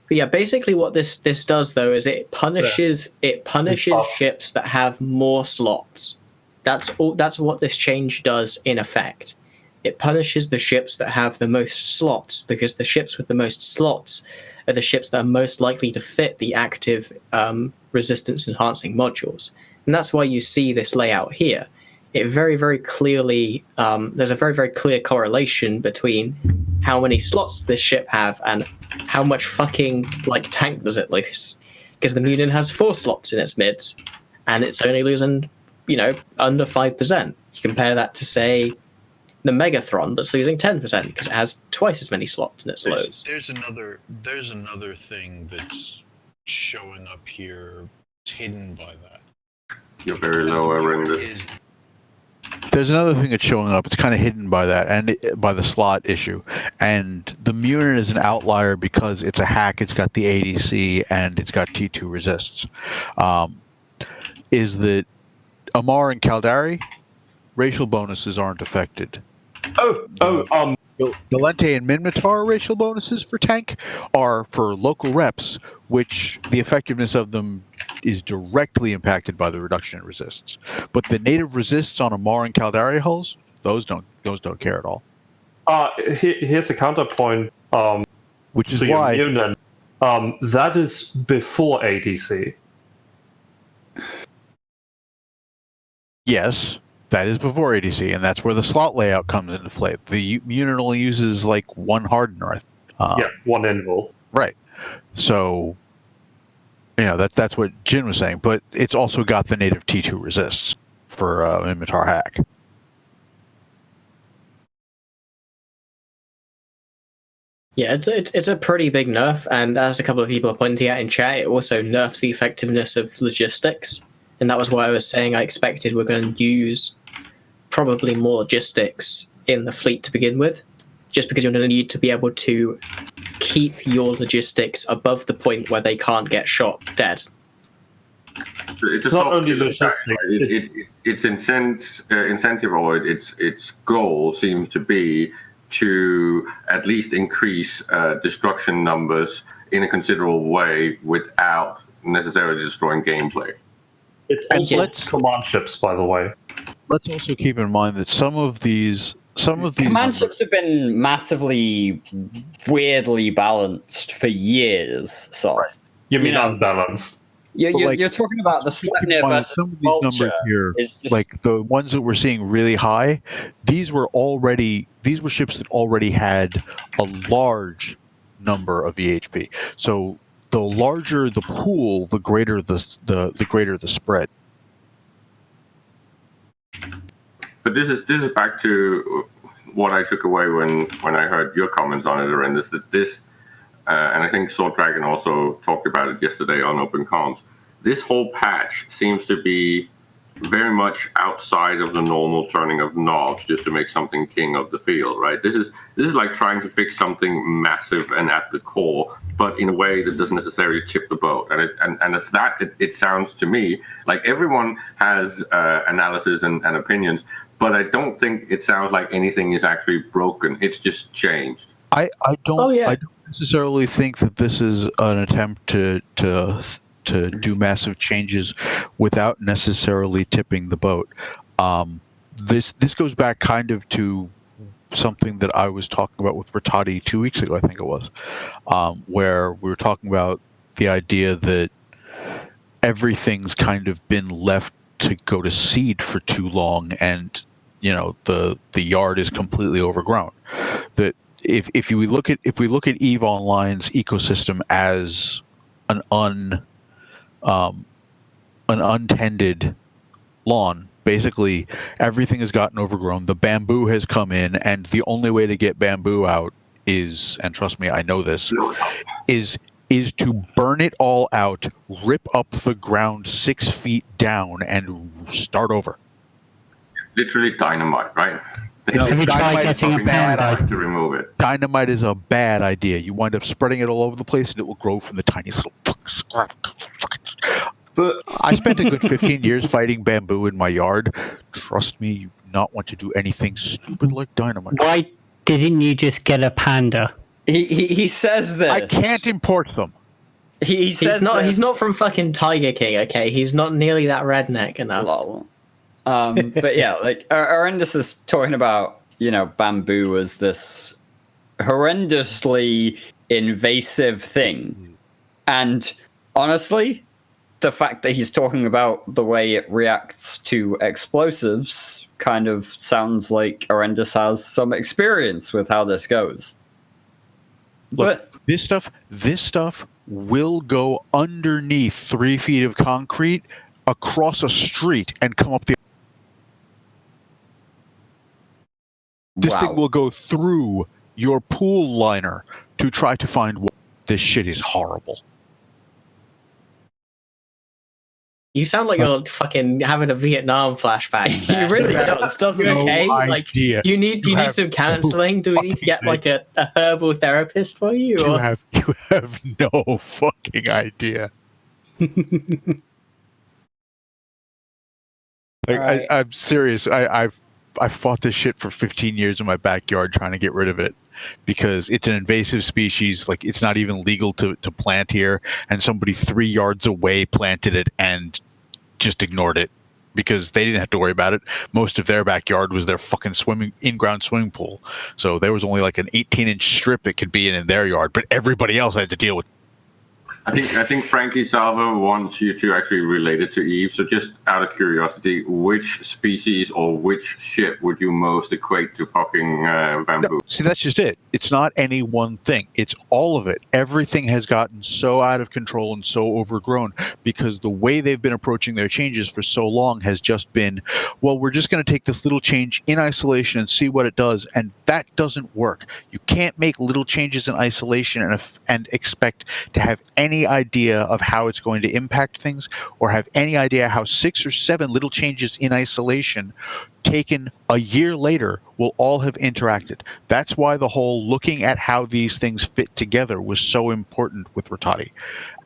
But yeah, basically what this does though is it punishes ships that have more slots. That's what this change does in effect. It punishes the ships that have the most slots, because the ships with the most slots are the ships that are most likely to fit the active resistance enhancing modules. And that's why you see this layout here. It very, very clearly, there's a very, very clear correlation between how many slots this ship have and how much fucking tank does it lose. Because the Mutant has 4 slots in its mids, and it's only losing, under 5%. You compare that to, say, the Megathron that's losing 10% because it has twice as many slots in its lows. There's another thing that's showing up here, hidden by that. You're very low, Arenda. There's another thing that's showing up. It's kind of hidden by that, and by the slot issue. And the Mutant is an outlier because it's a hack. It's got the ADC and it's got T2 resists. Is that Amar and Caldari? Racial bonuses aren't affected. Galente and Minmatar racial bonuses for tank are for local reps, which the effectiveness of them is directly impacted by the reduction in resists. But the native resists on Amar and Caldari hulls, those don't care at all. Here's a counterpoint. Which is why Mutant, that is before ADC. Yes. That is before ADC, and that's where the slot layout comes into play. The Mutant only uses one hardener. One invul. Right. So, that's what Jin was saying, but it's also got the native T2 resists for Minmatar hack. Yeah, it's a pretty big nerf, and as a couple of people are pointing out in chat, it also nerfs the effectiveness of logistics. And that was why I was saying I expected we're going to use probably more logistics in the fleet to begin with, just because you're going to need to be able to keep your logistics above the point where they can't get shot dead. It's not only logistics. Its incentivoid, its goal seems to be to at least increase destruction numbers in a considerable way without necessarily destroying gameplay. It's also command ships, by the way. Let's also keep in mind that some of these command ships have been massively weirdly balanced for years. So you mean unbalanced? You're talking about the Sleipnir versus some of these Vulture numbers here, is just... like the ones that we're seeing really high. These were ships that already had a large number of EHP. So the larger the pool, the greater the greater the spread. But this is back to what I took away when I heard your comments on it, and this and I think Sword Dragon also talked about it yesterday on Open Comms. This whole patch seems to be very much outside of the normal turning of knobs just to make something king of the field, right? This is like trying to fix something massive and at the core, but in a way that doesn't necessarily tip the boat. And it's that it sounds to me like everyone has analysis and opinions, but I don't think it sounds like anything is actually broken. It's just changed. I don't necessarily think that this is an attempt to do massive changes without necessarily tipping the boat. This goes back kind of to something that I was talking about with Rattati 2 weeks ago, I think it was, where we were talking about the idea that everything's kind of been left to go to seed for too long, and the yard is completely overgrown. That if we look at EVE Online's ecosystem as an untended lawn, basically everything has gotten overgrown. The bamboo has come in, and the only way to get bamboo out is, and trust me, I know this, is to burn it all out, rip up the ground 6 feet down, and start over. Literally dynamite, right? Have you tried getting a band to remove it? Dynamite is a bad idea. You wind up spreading it all over the place, and it will grow from the tiniest little fucking scrap. But I spent a good 15 years fighting bamboo in my yard. Trust me, you do not want to do anything stupid like dynamite. Why didn't you just get a panda? He says this. I can't import them. He says he's not from fucking Tiger King, okay? He's not nearly that redneck enough. Lol. But yeah, like Horrendous is talking about, bamboo as this horrendously invasive thing. And honestly, the fact that he's talking about the way it reacts to explosives kind of sounds like Horrendous has some experience with how this goes. Look, But this stuff will go underneath 3 feet of concrete, across a street, and come up the. This thing will go through your pool liner to try to find water. This shit is horrible. You sound like you're fucking having a Vietnam flashback. he really does, doesn't You he? okay? No Like, idea. do you need some counselling? Do we need to get like a herbal therapist for you? You Or? have no fucking idea. Right. I'm serious. I've fought this shit for 15 years in my backyard trying to get rid of it because it's an invasive species. Like, it's not even legal to plant here, and somebody 3 yards away planted it and just ignored it because they didn't have to worry about it. Most of their backyard was their fucking in-ground swimming pool, so there was only like an 18-inch strip it could be in their yard, but everybody else had to deal with it. I think Frankie Salvo wants you to actually relate it to Eve. So just out of curiosity, which species or which ship would you most equate to fucking bamboo? No, see, that's just it. It's not any one thing. It's all of it. Everything has gotten so out of control and so overgrown because the way they've been approaching their changes for so long has just been, well, we're just going to take this little change in isolation and see what it does. And that doesn't work. You can't make little changes in isolation and expect to have any idea of how it's going to impact things or have any idea how 6 or 7 little changes in isolation taken a year later will all have interacted. That's why the whole looking at how these things fit together was so important with Rattati.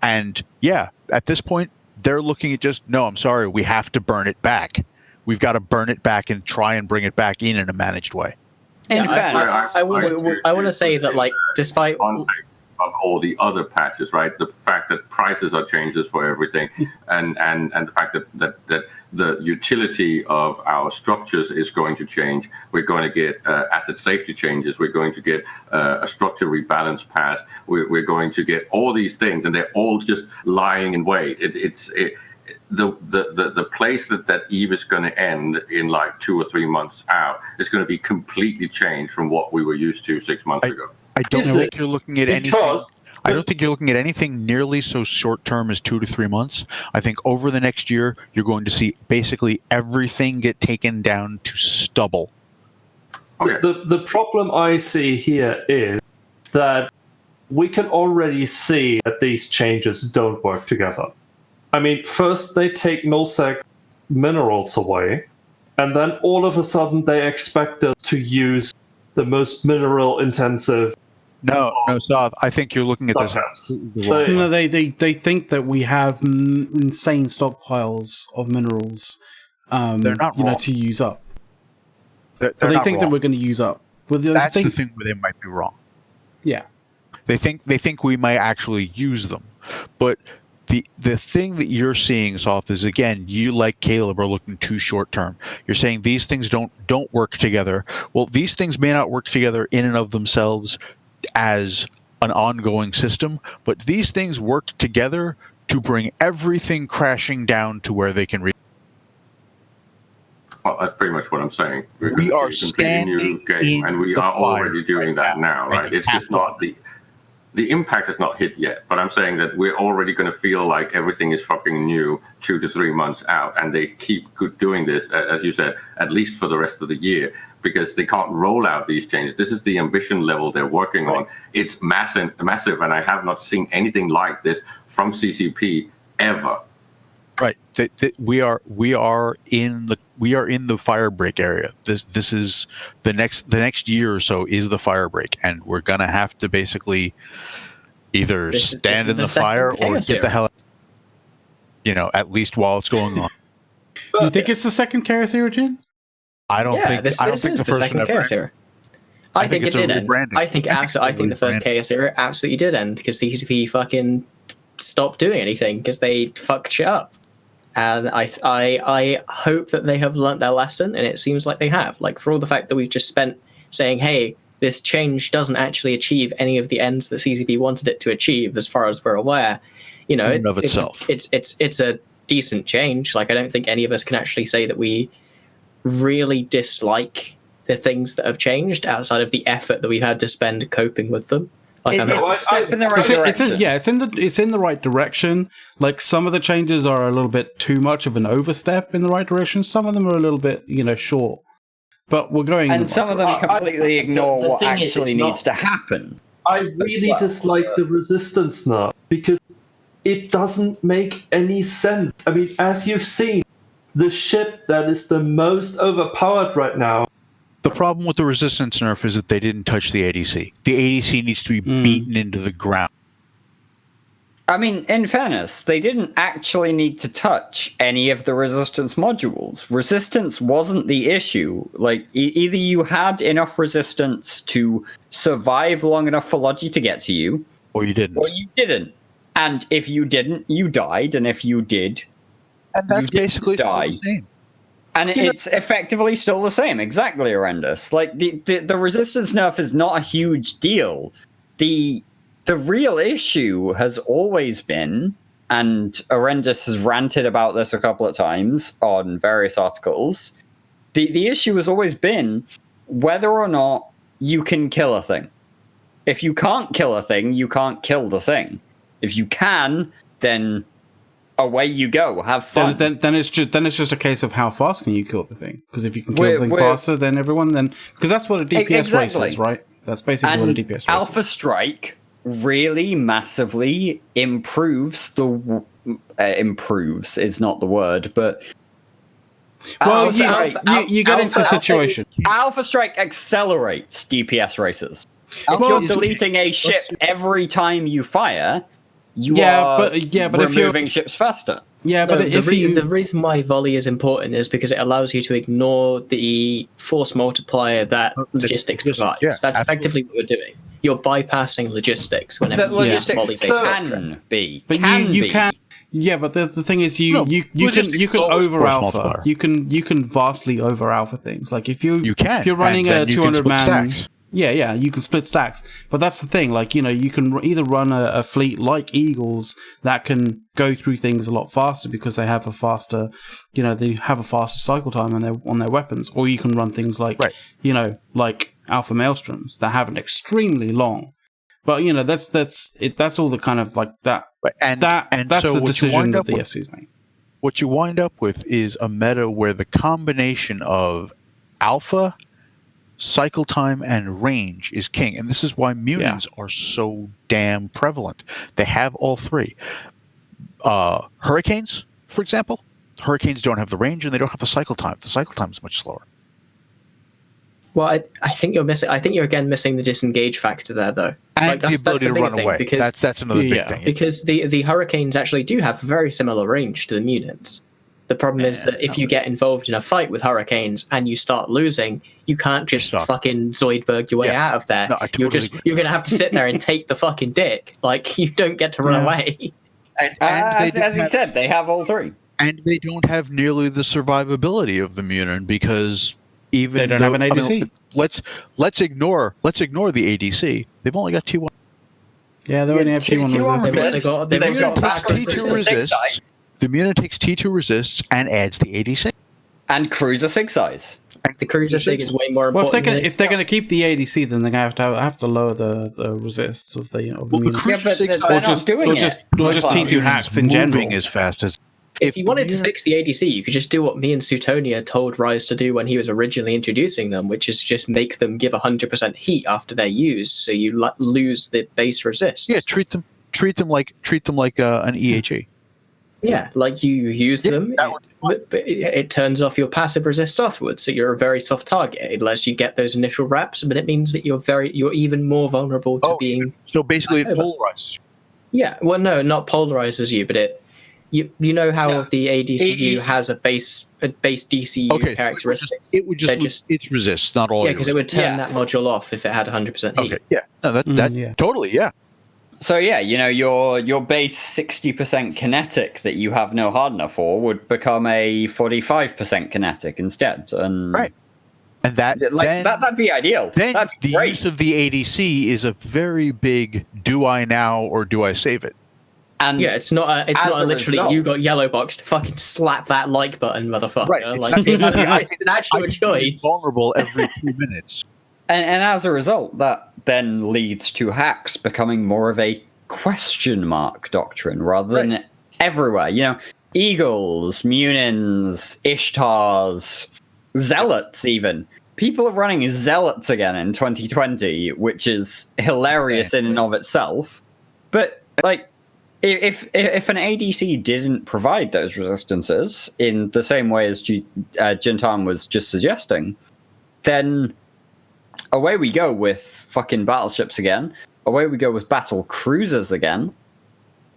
And yeah, at this point, they're looking at just, no, I'm sorry, we have to burn it back. We've got to burn it back and try and bring it back in a managed way. In fact, I want to say that, like, despite of all the other patches, right? The fact that prices are changes for everything, and the fact that the utility of our structures is going to change. We're going to get asset safety changes. We're going to get a structure rebalance pass. We're going to get all these things, and they're all just lying in wait. The place that Eve is going to end in like 2 or 3 months out is going to be completely changed from what we were used to 6 months ago. I don't think you're looking at anything. I don't think you're looking at anything nearly so short term as 2 to 3 months. I think over the next year, you're going to see basically everything get taken down to stubble. Okay. The problem I see here is that we can already see that these changes don't work together. I mean, first they take null-sec minerals away, and then all of a sudden they expect us to use the most mineral-intensive. No, Sath, I think you're looking at this. No, they think that we have insane stockpiles of minerals. They're not wrong. To use up. They think that we're going to use up. That's the thing where they might be wrong. Yeah, they think we might actually use them, but the thing that you're seeing, Soth, is again, you like Caleb are looking too short term. You're saying these things don't work together. Well, these things may not work together in and of themselves as an ongoing system, but these things work together to bring everything crashing down to where they can reach. Well, that's pretty much what I'm saying. We are a completely new game, and we are already doing that now, right? It's just not the impact has not hit yet, but I'm saying that we're already going to feel like everything is fucking new 2 to 3 months out, and they keep doing this, as you said, at least for the rest of the year, because they can't roll out these changes. This is the ambition level they're working on. It's massive, and I have not seen anything like this from CCP ever. Right. We are in the Firebreak area. This is the next year or so is the Firebreak, and we're gonna have to basically either stand in the fire or get the hell out. at least while it's going on. Do you think it's the second Chaos Era, Jin? I don't think this is the second Chaos Era. I think it did end. I think the first Chaos Era absolutely did end because CCP fucking stopped doing anything because they fucked shit up. And I hope that they have learnt their lesson, and it seems like they have. Like, for all the fact that we've just spent saying, hey, this change doesn't actually achieve any of the ends that CCP wanted it to achieve, as far as we're aware. It's a decent change. Like, I don't think any of us can actually say that we really dislike the things that have changed outside of the effort that we've had to spend coping with them. Like, it's a step in the right direction. It's in the right direction. Like, some of the changes are a little bit too much of an overstep in the right direction. Some of them are a little bit, short. But we're going. And some of them completely ignore what actually needs to happen. I really dislike the resistance now because it doesn't make any sense. I mean, as you've seen, the ship that is the most overpowered right now. The problem with the resistance nerf is that they didn't touch the ADC. The ADC needs to be beaten into the ground. I mean, in fairness, they didn't actually need to touch any of the resistance modules. Resistance wasn't the issue. Like, either you had enough resistance to survive long enough for Logi to get to you, or you didn't. Or you didn't. And if you didn't, you died. And if you did, and that's basically the same. And it's effectively still the same. Exactly, Horrendous. Like, the resistance nerf is not a huge deal. The real issue has always been, and Horrendous has ranted about this a couple of times on various articles, the issue has always been whether or not you can kill a thing. If you can't kill a thing, you can't kill the thing. If you can, then away you go. Have fun. Then it's just a case of how fast can you kill the thing. Because if you can kill the thing faster than everyone, then because that's what a DPS race is, right? That's basically what a DPS race is. Alpha Strike really massively improves the improves is not the word, but you get into a situation. Alpha Strike accelerates DPS races. If you're deleting a ship every time you fire, you are removing ships faster. Yeah, but the reason why volley is important is because it allows you to ignore the force multiplier that logistics provides. Yeah, that's effectively what we're doing. You're bypassing logistics whenever you use volley-based can be. But you can. Yeah, but the thing is, you can over alpha. You can vastly over alpha things. Like if you're running a 200 man. Yeah, you can split stacks. But that's the thing, like, you can either run a fleet like Eagles that can go through things a lot faster because they have a faster, cycle time on their weapons, or you can run things like, like Alpha Maelstroms that have an extremely long. But that's all the kind of like that. That's so the decision that the SCs make. What you wind up with is a meta where the combination of alpha, cycle time, and range is king, and this is why mutants are so damn prevalent. They have all three. Hurricanes, for example, Hurricanes don't have the range and they don't have the cycle time. The cycle time is much slower. Well, I think you're missing. I think you're again missing the disengage factor there, though. And the ability to run away. Because that's another big thing. Because the Hurricanes actually do have very similar range to the mutants. The problem is that if you get involved in a fight with Hurricanes and you start losing, you can't just fucking Zoidberg your way out of there. No, you're going to have to sit there and take the fucking dick. Like, you don't get to run away. And as you said, they have all three. And they don't have nearly the survivability of the mutant because even they don't have an ADC. Let's ignore the ADC. They've only got T1. Yeah, they only have T1 resist. The mutant takes T2 resists and adds the ADC. And Cruiser Sig size. The Cruiser Sig is way more important. Well, if they're going to keep the ADC, then they're going to have to lower the resists of the mutant. Or just T2 hacks in general. As fast as if you wanted to fix the ADC, you could just do what me and Sutonia told Rise to do when he was originally introducing them, which is just make them give 100% heat after they're used, so you lose the base resists. Yeah, treat them like an EHE. Yeah, like you use them, but it turns off your passive resist afterwards, so you're a very soft target. It lets you get those initial wraps, but it means that you're even more vulnerable to being. So basically, it polarizes. Yeah, well, no, not polarizes you, but You know how the ADCU has a base DCU characteristics. It would just it resists, not all. Yeah, because it would turn that module off if it had 100% heat. Okay, yeah, no, that totally, yeah. So yeah, your base 60% kinetic that you have no hardener for would become a 45% kinetic instead, and right. And that'd be ideal. Then that'd be great. Use of the ADC is a very big "do I now or do I save it?" And it's not literally result, you got yellow boxed. Fucking slap that like button, motherfucker. Right. Like it's an actual choice. Vulnerable every 2 minutes. And as a result, that then leads to hacks becoming more of a question mark doctrine rather than everywhere. Eagles, Munins, Ishtars, Zealots even. People are running Zealots again in 2020, which is hilarious in and of itself. But, if an ADC didn't provide those resistances in the same way as Jintan was just suggesting, then away we go with fucking battleships again. Away we go with battle cruisers again.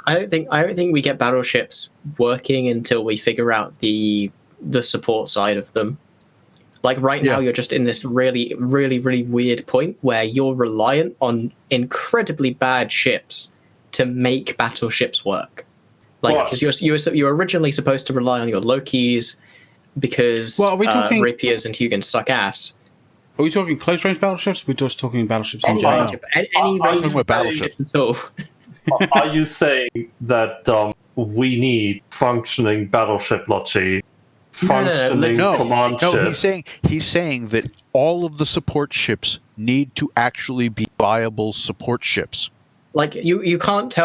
I don't think we get battleships working until we figure out the support side of them. Like right now, you're just in this really, really, really weird point where you're reliant on incredibly bad ships to make battleships work. Like, because you're originally supposed to rely on your Lokis because are we talking Rapiers and Hugins suck ass. Are we talking close range battleships? We're just talking battleships in general. Any range battleships at all. Are you saying that we need functioning battleship logi? Functioning command ships? No, he's saying that all of the support ships need to actually be viable support ships. Like you can't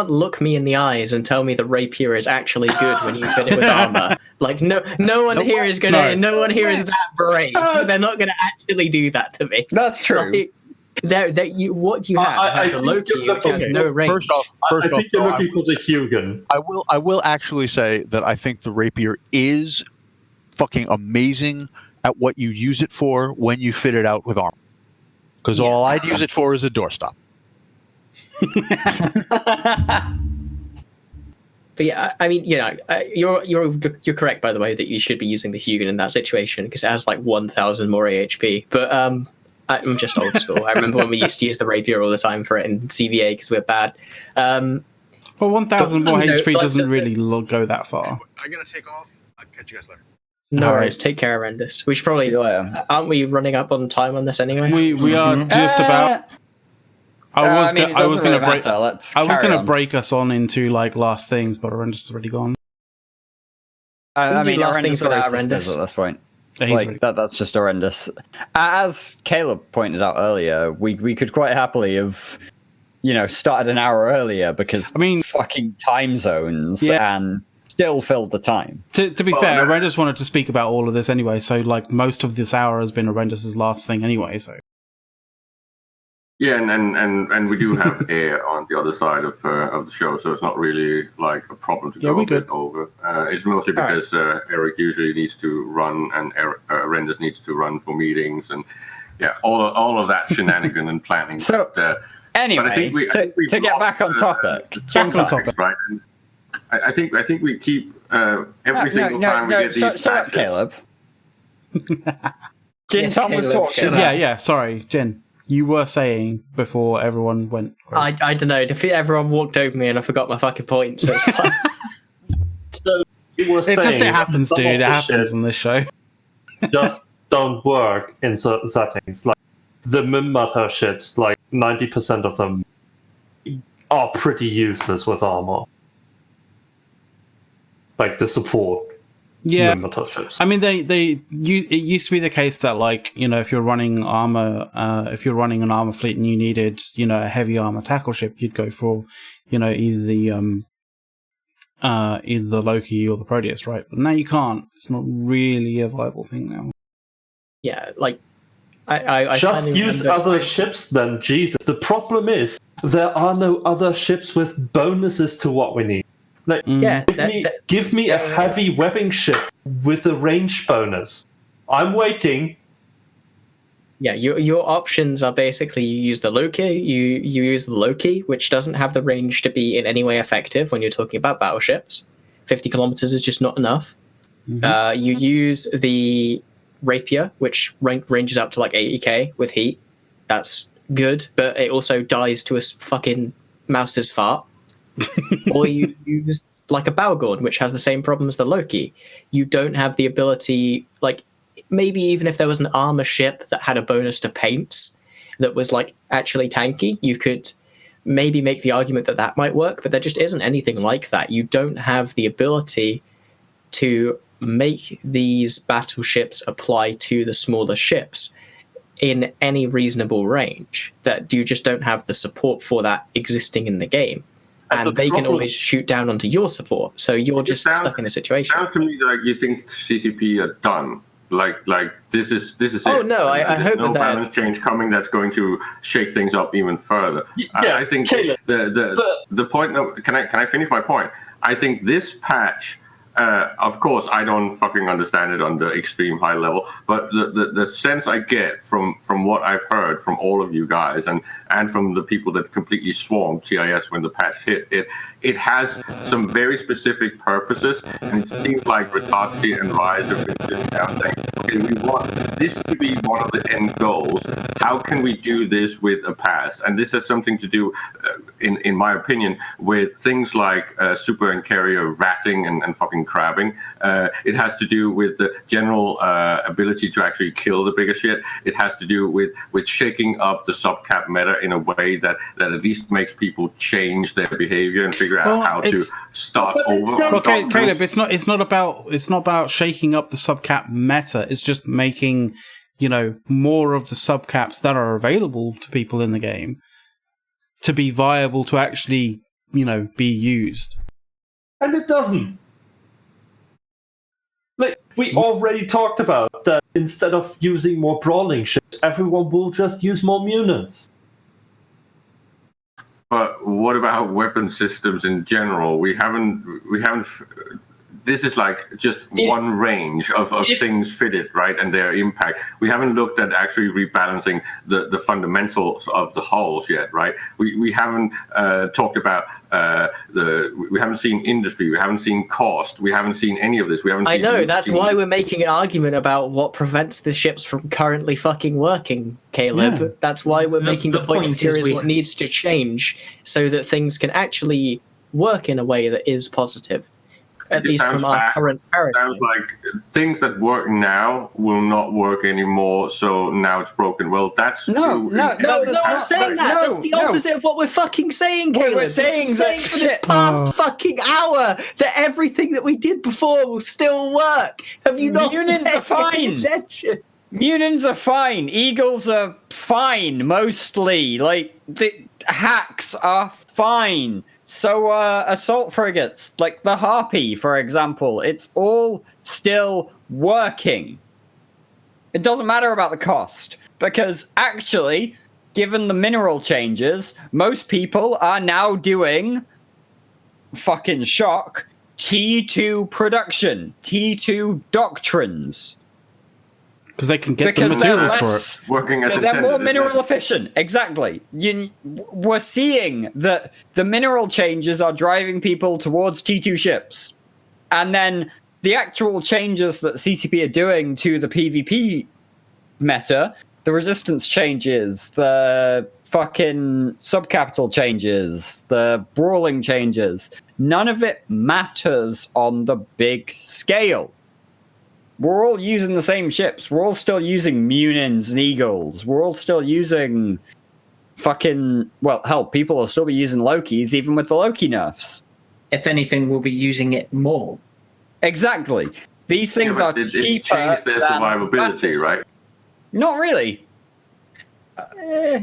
look me in the eyes and tell me the Rapier is actually good when you fit it with armor. Like no one here is that brave. They're not gonna actually do that to me. That's true. What you have? I the Loki, which has no range. First off, you're looking for the Hugin. I will actually say that I think the Rapier is fucking amazing at what you use it for when you fit it out with armor. Because all I'd use it for is a doorstop. But yeah, I mean, you're correct, by the way, that you should be using the Hugin in that situation because it has like 1,000 more AHP. But I'm just old school. I remember when we used to use the Rapier all the time for it in CVA because we're bad. Well, 1,000 more HP doesn't really go that far. I'm gonna take off. I'll catch you guys later. No worries. Take care, Rendus. We should probably. Aren't we running up on time on this anyway? We are just about. I was going to break us on into like last things, but Rendus is already gone. I mean, last things without horrendous at this point. Yeah, that's just horrendous. As Caleb pointed out earlier, we could quite happily have, started an hour earlier because fucking time zones and still filled the time. To be fair, Horrendous wanted to speak about all of this anyway, so like most of this hour has been Horrendous's last thing anyway. So yeah, and we do have air on the other side of the show, so it's not really like a problem to go a bit over. It's mostly because Eric usually needs to run, and Renders needs to run for meetings, and all of that shenanigan and planning. So anyway, to get back on topic, right? And I think we keep every single time we get these patches. Shut up, Caleb. Jin Tom was talking. Sorry, Jin. You were saying before everyone went. I don't know. Everyone walked over me and I forgot my fucking point. So it's fine. So you were saying it happens, dude. It happens on this show. Just don't work in certain settings. Like the Minmatar ships, like 90% of them are pretty useless with armor. Like the support. Yeah, ships. I mean, it used to be the case that, like, if you're running armor, if you're running an armor fleet and you needed, a heavy armor tackle ship, you'd go for, either the Loki or the Proteus, right? But now you can't. It's not really a viable thing now. Yeah, like I just use other ships then. Jesus, the problem is there are no other ships with bonuses to what we need. Like, give me a heavy webbing ship with a range bonus. I'm waiting. Yeah, your options are basically you use the Loki, you use the Loki, which doesn't have the range to be in any way effective when you're talking about battleships, 50 kilometers is just not enough. You use the rapier, which ranges up to like 80k with heat. That's good, but it also dies to a fucking mouse's fart. Or you use like a Balgorn, which has the same problem as the Loki. You don't have the ability, like maybe even if there was an armor ship that had a bonus to paints that was like actually tanky, you could maybe make the argument that that might work, but there just isn't anything like that. You don't have the ability to make these battleships apply to the smaller ships in any reasonable range. That you just don't have the support for that existing in the game. And they can always shoot down onto your support, so you're just stuck in a situation. Sounds to me like you think CCP are done. Like this is Oh it. no, I hope no that balance change coming that's going to shake things up even further. I think the point. Can I finish my point? I think this patch. Of course, I don't fucking understand it on the extreme high level, but the sense I get from what I've heard from all of you guys and from the people that completely swarmed TIS when the patch hit, it has some very specific purposes, and it seems like Retardity and Rise have been sitting down saying, okay, we want this to be one of the end goals. How can we do this with a pass? And this has something to do, in my opinion, with things like super and carrier ratting and fucking crabbing. It has to do with the general ability to actually kill the bigger shit. It has to do with shaking up the subcap meta in a way that at least makes people change their behavior and figure out how to start over. Okay, Caleb, it's not about shaking up the subcap meta. It's just making, more of the subcaps that are available to people in the game to be viable to actually, be used. And it doesn't. Like, we already talked about that instead of using more brawling ships, everyone will just use more mutants. But what about weapon systems in general? We haven't. This is like just one range of things fitted, right, and their impact. We haven't looked at actually rebalancing the fundamentals of the hulls yet, right? We haven't talked about we haven't seen industry, we haven't seen cost, we haven't seen any of this. We haven't. I know that's why we're making an argument about what prevents the ships from currently fucking working, Caleb. Yeah. That's why we're making the point here is what needs to change so that things can actually work in a way that is positive. At least from our current paradigm. Sounds like things that work now will not work anymore, so now it's broken. Well, that's true. No, I'm not saying that. That's the opposite of what we're fucking saying, Caleb. We're saying that for this past fucking hour that everything that we did before will still work. Have you not Mutants are fine. Attention? Mutants are fine. Eagles are fine, mostly. Like, the hacks are fine. So, assault frigates, like the Harpy, for example, it's all still working. It doesn't matter about the cost, because actually, given the mineral changes, most people are now doing, fucking shock, T2 production, T2 doctrines. Because they can get the materials for it. Working as they're more mineral efficient. Exactly. We're seeing that the mineral changes are driving people towards T2 ships. And then the actual changes that CCP are doing to the PvP meta, the resistance changes, the fucking subcapital changes, the brawling changes, none of it matters on the big scale. We're all using the same ships. We're all still using Mutants and Eagles. We're all still using fucking... Well, hell, people will still be using Lokis, even with the Loki nerfs. If anything, we'll be using it more. Exactly. These things are cheaper. It's changed their survivability, right? Not really.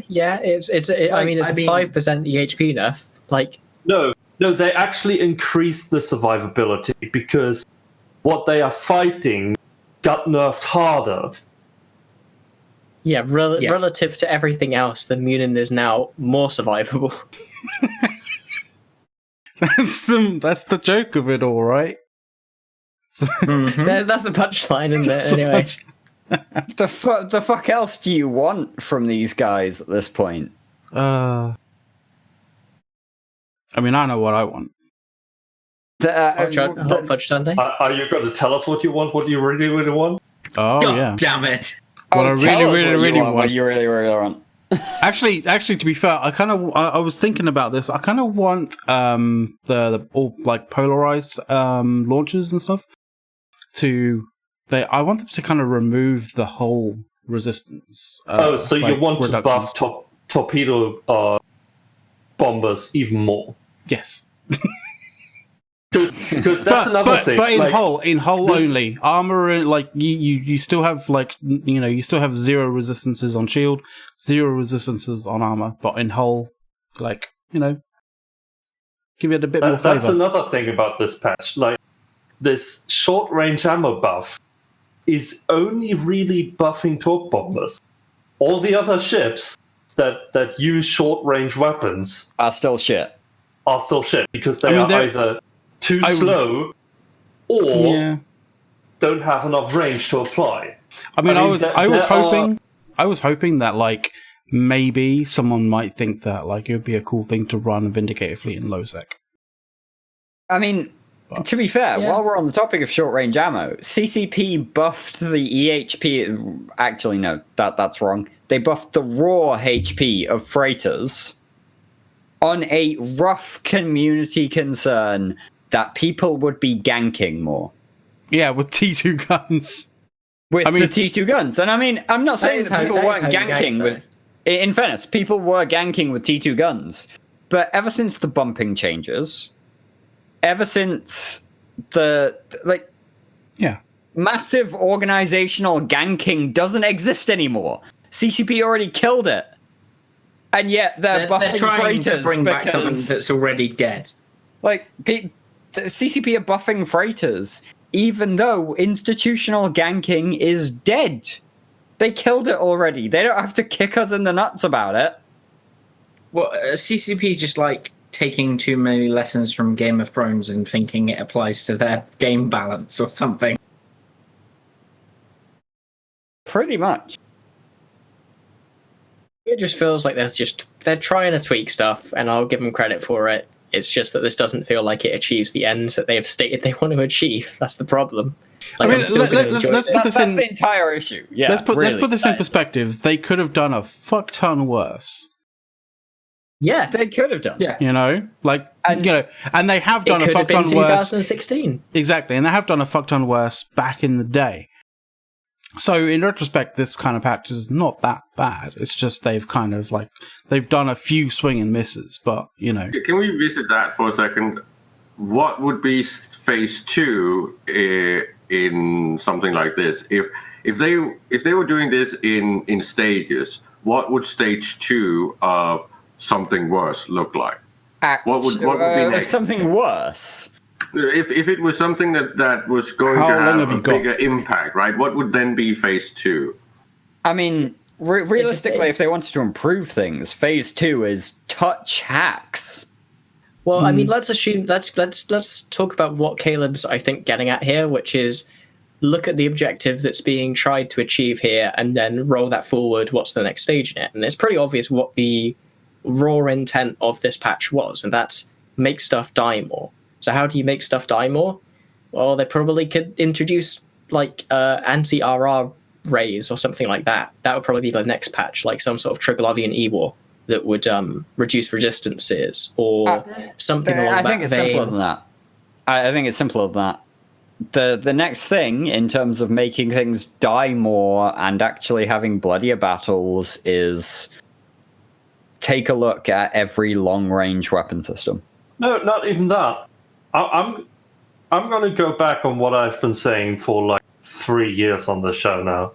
Yeah, it's a 5% EHP nerf. Like... No, they actually increased the survivability because what they are fighting got nerfed harder. Yeah, relative to everything else, the Mutant is now more survivable. That's the joke of it all, right? That's the punchline, isn't it? Anyway. The fuck else do you want from these guys at this point? I mean, I know what I want. Hot fudge sundae. Are you going to tell us what you want? What you really, really want? Oh God yeah. damn it! What I really want. What you really want. Actually, to be fair, I was thinking about this. I kind of want the all like polarized launchers and stuff I want them to kind of remove the whole resistance. So you want to buff torpedo bombers even more? Yes. Because that's another thing. But in hull only armor, like you still have you still have 0 resistances on shield, 0 resistances on armor, but in hull, give it a bit more flavor. That's another thing about this patch. Like this short range ammo buff is only really buffing torque bombers. All the other ships that use short range weapons are still shit. Because they are either too slow or don't have enough range to apply. I was hoping that like maybe someone might think that like it would be a cool thing to run a Vindicator fleet in low sec. I mean, to be fair, while we're on the topic of short range ammo, CCP buffed the EHP. Actually, no, that's wrong. They buffed the raw HP of freighters on a rough community concern that people would be ganking more. Yeah, with T2 guns. The T2 guns. And I mean, I'm not saying that people weren't ganking with... In fairness, people were ganking with T2 guns. But ever since the bumping changes, ever since the... massive organizational ganking doesn't exist anymore. CCP already killed it. And yet they're buffing trying freighters to bring back something that's already dead. Like, the CCP are buffing freighters, even though institutional ganking is dead. They killed it already. They don't have to kick us in the nuts about it. Well, CCP just like taking too many lessons from Game of Thrones and thinking it applies to their game balance or something. Pretty much. It just feels like they're trying to tweak stuff, and I'll give them credit for it. It's just that this doesn't feel like it achieves the ends that they have stated they want to achieve. That's the problem. Like, let's put this in the entire issue. Yeah, let's put this in perspective. They could have done a fuck ton worse. Yeah, they could have done. Yeah, and they have done a fuck ton worse. 2016. Exactly, and they have done a fuck ton worse back in the day. So in retrospect, this kind of patch is not that bad. It's just they've kind of they've done a few swing and misses, but Can we visit that for a second? What would be phase 2 in something like this? If they were doing this in stages, what would stage 2 of something worse look like? What would be next? Something worse. If it was something that was going to have a bigger impact, right? What would then be phase 2? I mean, realistically, if they wanted to improve things, phase 2 is touch hacks. Well, I mean, let's talk about what Caleb's, I think, getting at here, which is look at the objective that's being tried to achieve here, and then roll that forward. What's the next stage in it? And it's pretty obvious what the raw intent of this patch was, and that's make stuff die more. So how do you make stuff die more? Well, they probably could introduce anti-RR rays or something like that. That would probably be the next patch, like some sort of Triglavian E-War that would reduce resistances or something along that vein. I think it's simpler than that. I think it's simpler than that. The next thing in terms of making things die more and actually having bloodier battles is take a look at every long-range weapon system. No, not even that. I'm going to go back on what I've been saying for 3 years on the show now.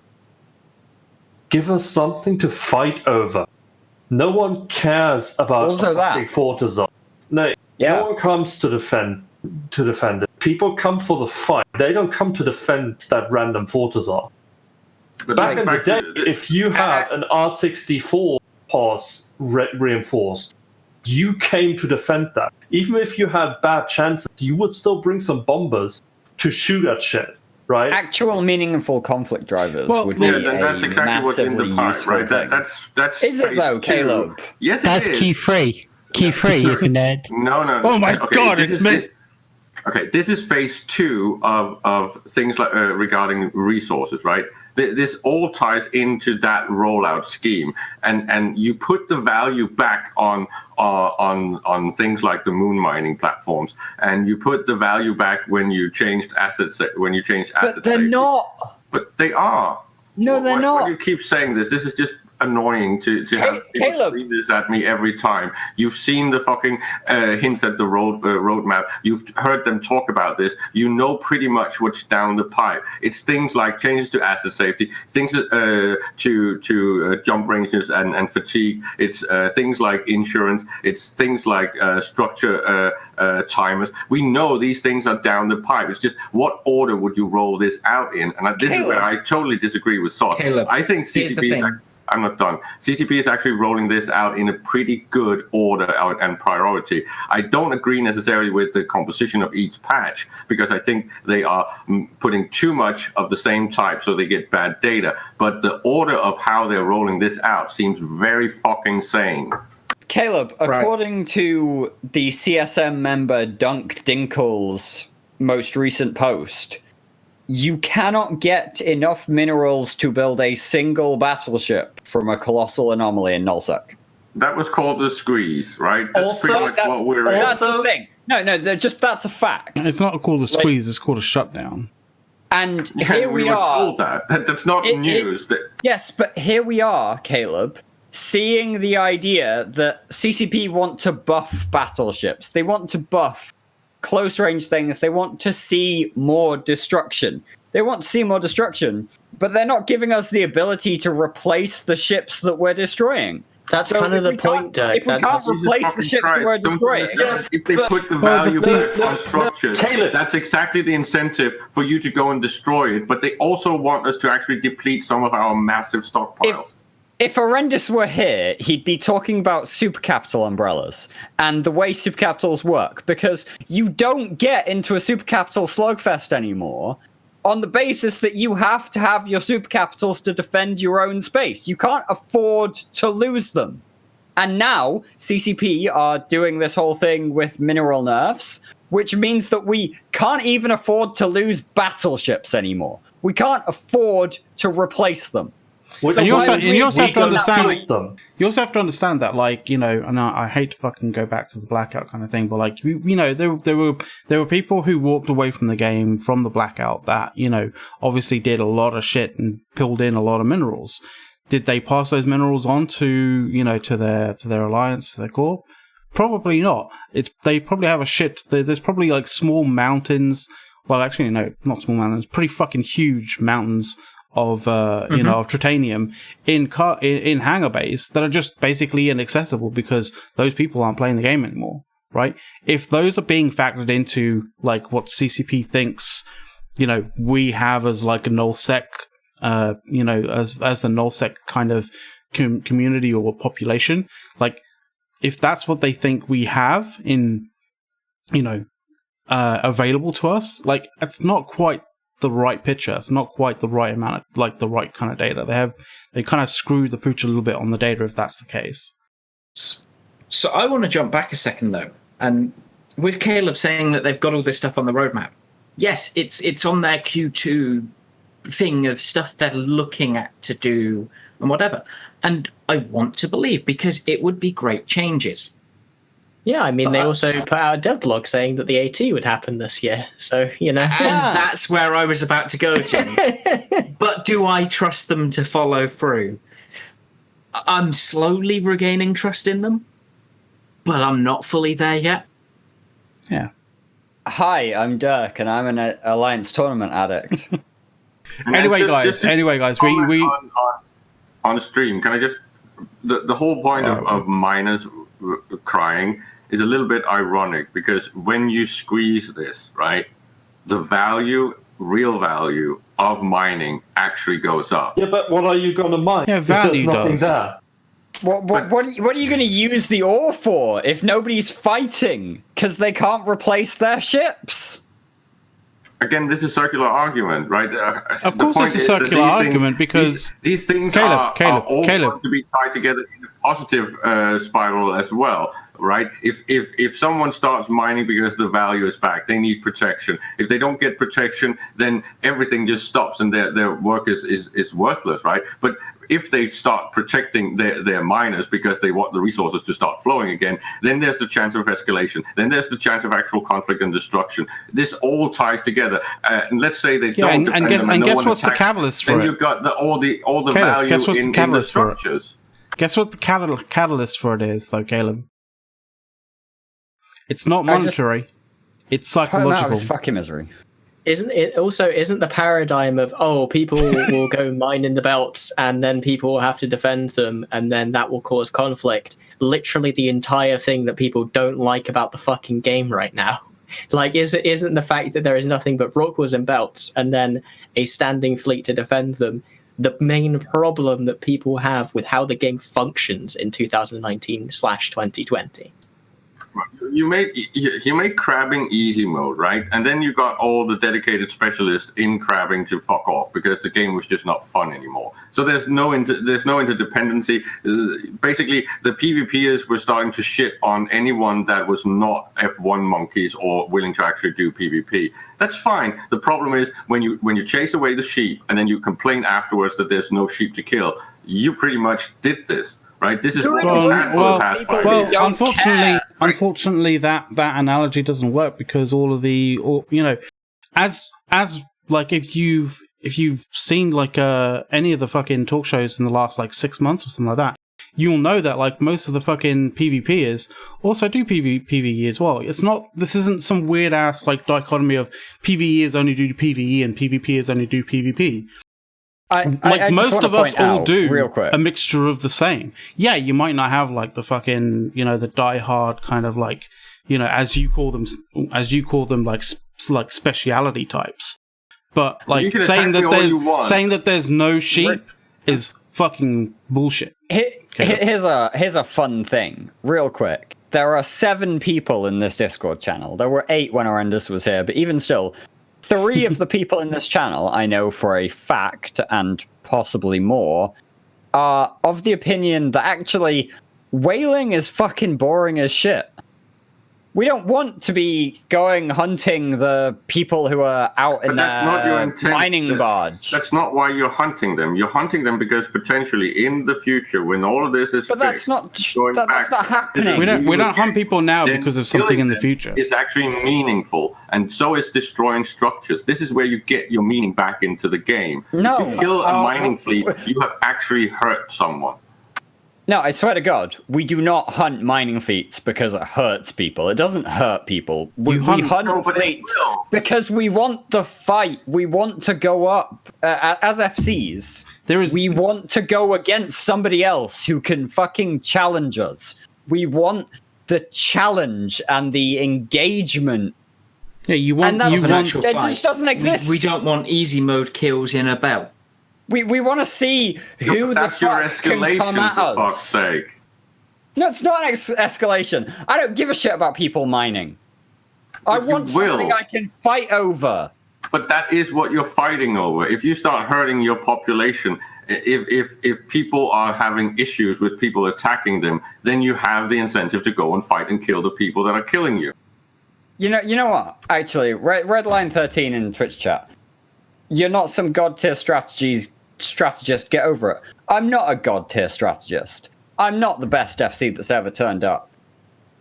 Give us something to fight over. No one cares about Fortizar. No one comes to defend it. People come for the fight. They don't come to defend that random Fortizar. Back in the day, if you had an R64 pause reinforced, you came to defend that. Even if you had bad chances, you would still bring some bombers to shoot at shit, right? Actual meaningful conflict drivers would be that's exactly what's in the part, right? That's is it though, Caleb? Yes, that's it is. key 3. Key 3, you can add. No. Oh my god, it's missed. Okay, this is phase 2 of things like regarding resources, right? This all ties into that rollout scheme, and you put the value back on things like the moon mining platforms, and you put the value back when you changed assets. But they're not. But they are. No, they're not. Why do you keep saying this? This is just annoying to have people scream this at me every time. You've seen the fucking hints at the roadmap. You've heard them talk about this. You know pretty much what's down the pipe. It's things like changes to asset safety, things to jump ranges and fatigue. It's things like insurance. It's things like structure timers. We know these things are down the pipe. It's just what order would you roll this out in? And this is where I totally disagree with Sot. I think CCP is... I'm not done. CCP is actually rolling this out in a pretty good order and priority. I don't agree necessarily with the composition of each patch, because I think they are putting too much of the same type so they get bad data. But the order of how they're rolling this out seems very fucking sane. Caleb, according to the CSM member Dunk Dinkle's most recent post, you cannot get enough minerals to build a single battleship from a colossal anomaly in nullsec. That was called the squeeze, right? That's pretty much what we're... That's the thing. No, that's a fact. It's not called a squeeze, it's called a shutdown. And here we are. Told that. That's not news. Yes, but here we are, Caleb, seeing the idea that CCP want to buff battleships. They want to buff close range things. They want to see more destruction. But they're not giving us the ability to replace the ships that we're destroying. That's kind of the point, Dirk. If we can't replace the ships that we're destroying... If they put the value back on structures, that's exactly the incentive for you to go and destroy it. But they also want us to actually deplete some of our massive stockpiles. If Horrendous were here, he'd be talking about super capital umbrellas and the way super capitals work, because you don't get into a super capital slugfest anymore on the basis that you have to have your super capitals to defend your own space. You can't afford to lose them. And now CCP are doing this whole thing with mineral nerfs, which means that we can't even afford to lose battleships anymore. We can't afford to replace them. So you also have to understand that, like, you know, and I hate to fucking go back to the blackout kind of thing, but like, you know, there were people who walked away from the game from the blackout that, you know, obviously did a lot of shit and pulled in a lot of minerals. Did they pass those minerals on to, you know, to their alliance, to their corp? Probably not. They probably have a shit. There's probably like small mountains. Well, actually, no, not small mountains. Pretty fucking huge mountains of you know, of titanium in hangar bays that are just basically inaccessible because those people aren't playing the game anymore, right? If those are being factored into like what CCP thinks, you know, we have as like a nullsec, you know, as the nullsec kind of community or population, like if that's what they think we have in, you know, available to us, like it's not quite the right picture. It's not quite the right amount of, like, the right kind of data. They kind of screwed the pooch a little bit on the data if that's the case. So I want to jump back a second though, and with Caleb saying that they've got all this stuff on the roadmap, yes, it's on their Q2 thing of stuff they're looking at to do and whatever, and I want to believe, because it would be great changes. Yeah, I mean, they also put out a dev blog saying that the AT would happen this year. So, you know. And that's where I was about to go, Jim. But do I trust them to follow through? I'm slowly regaining trust in them, but I'm not fully there yet. Yeah. Hi, I'm Dirk, and I'm an Alliance tournament addict. Anyway, guys, we on stream, can I just... The whole point of miners crying is a little bit ironic, because when you squeeze this, right, the real value of mining actually goes up. Yeah, but what are you going to mine? Yeah, value does. There? What are you going to use the ore for if nobody's fighting because they can't replace their ships? Again, this is a circular argument, right? Of course it's a circular argument, because... These things are all going to be tied together in a positive spiral as well. right? If someone starts mining because the value is back, they need protection. If they don't get protection, then everything just stops and their work is worthless, right? But if they start protecting their miners because they want the resources to start flowing again, then there's the chance of escalation. Then there's the chance of actual conflict and destruction. This all ties together. And let's say they don't defend them and no one what's attacks, the catalyst for then it? you've got all the Caleb, value guess what's in the catalyst the for it? structures. Guess what the catalyst for it is, though, Caleb? It's not monetary. It's psychological. Put him out of his fucking misery. Isn't the paradigm of people will go mine in the belts and then people will have to defend them and then that will cause conflict literally the entire thing that people don't like about the fucking game right now? Like, isn't the fact that there is nothing but rock walls and belts and then a standing fleet to defend them the main problem that people have with how the game functions in 2019/2020? You make crabbing easy mode, right? And then you got all the dedicated specialists in crabbing to fuck off because the game was just not fun anymore. So there's no interdependency. Basically, the PvPers were starting to shit on anyone that was not F1 monkeys or willing to actually do PvP. That's fine. The problem is when you chase away the sheep and then you complain afterwards that there's no sheep to kill. You pretty much did this. Right, this is what we've had for the past 5 years. Unfortunately, that analogy doesn't work because as like if you've seen like any of the fucking talk shows in the last like 6 months or something like that, you'll know that like most of the fucking PvPers also do PvE as well. This isn't some weird ass like dichotomy of PvEers only do PvE and PvPers only do PvP. I most of us all do real quick. a mixture of the same. Yeah, you might not have like the fucking, the diehard kind of like, as you call them like speciality types. But like saying that there's no sheep is fucking bullshit. Here's a fun thing, real quick. There are 7 people in this Discord channel. There were 8 when Arendus was here, but even still, 3 of the people in this channel I know for a fact, and possibly more, are of the opinion that actually whaling is fucking boring as shit. We don't want to be going hunting the people who are out in their mining barge. That's not why you're hunting them. You're hunting them because potentially in the future, when all of this is fixed, that's not happening. We don't hunt people now because of something in the future. It's actually meaningful, and so is destroying structures. This is where you get your meaning back into the game. No, if you kill a mining fleet, you have actually hurt someone. No, I swear to God, we do not hunt mining fleets because it hurts people. It doesn't hurt people. We hunt fleets because we want the fight. We want to go up as FCs. We want to go against somebody else who can fucking challenge us. We want the challenge and the engagement. Yeah, you want. It just doesn't exist. We don't want easy mode kills in a belt. We want to see who the fuck can come at us. For fuck's sake. No, it's not an escalation. I don't give a shit about people mining. I want something I can fight over. But that is what you're fighting over. If you start hurting your population, if people are having issues with people attacking them, then you have the incentive to go and fight and kill the people that are killing you. You know what? Actually, Redline 13 in Twitch chat. You're not some god tier strategist. Get over it. I'm not a god tier strategist. I'm not the best FC that's ever turned up.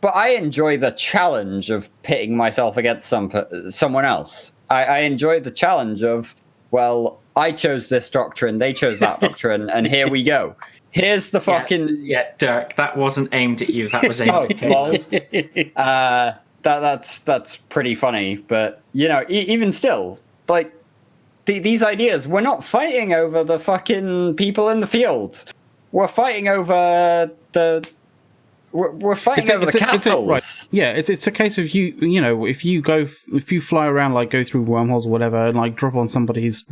But I enjoy the challenge of pitting myself against someone else. I enjoy the challenge of, well, I chose this doctrine, they chose that doctrine, and here we go. Here's the fucking... Yeah, Dirk, that wasn't aimed at you. That was aimed at that's pretty funny. But, even still, like, these ideas, we're not fighting over the fucking people in the field. We're fighting over the... We're fighting over the castles. Right. Yeah, it's a case of if you fly around, like go through wormholes or whatever, and like drop on somebody's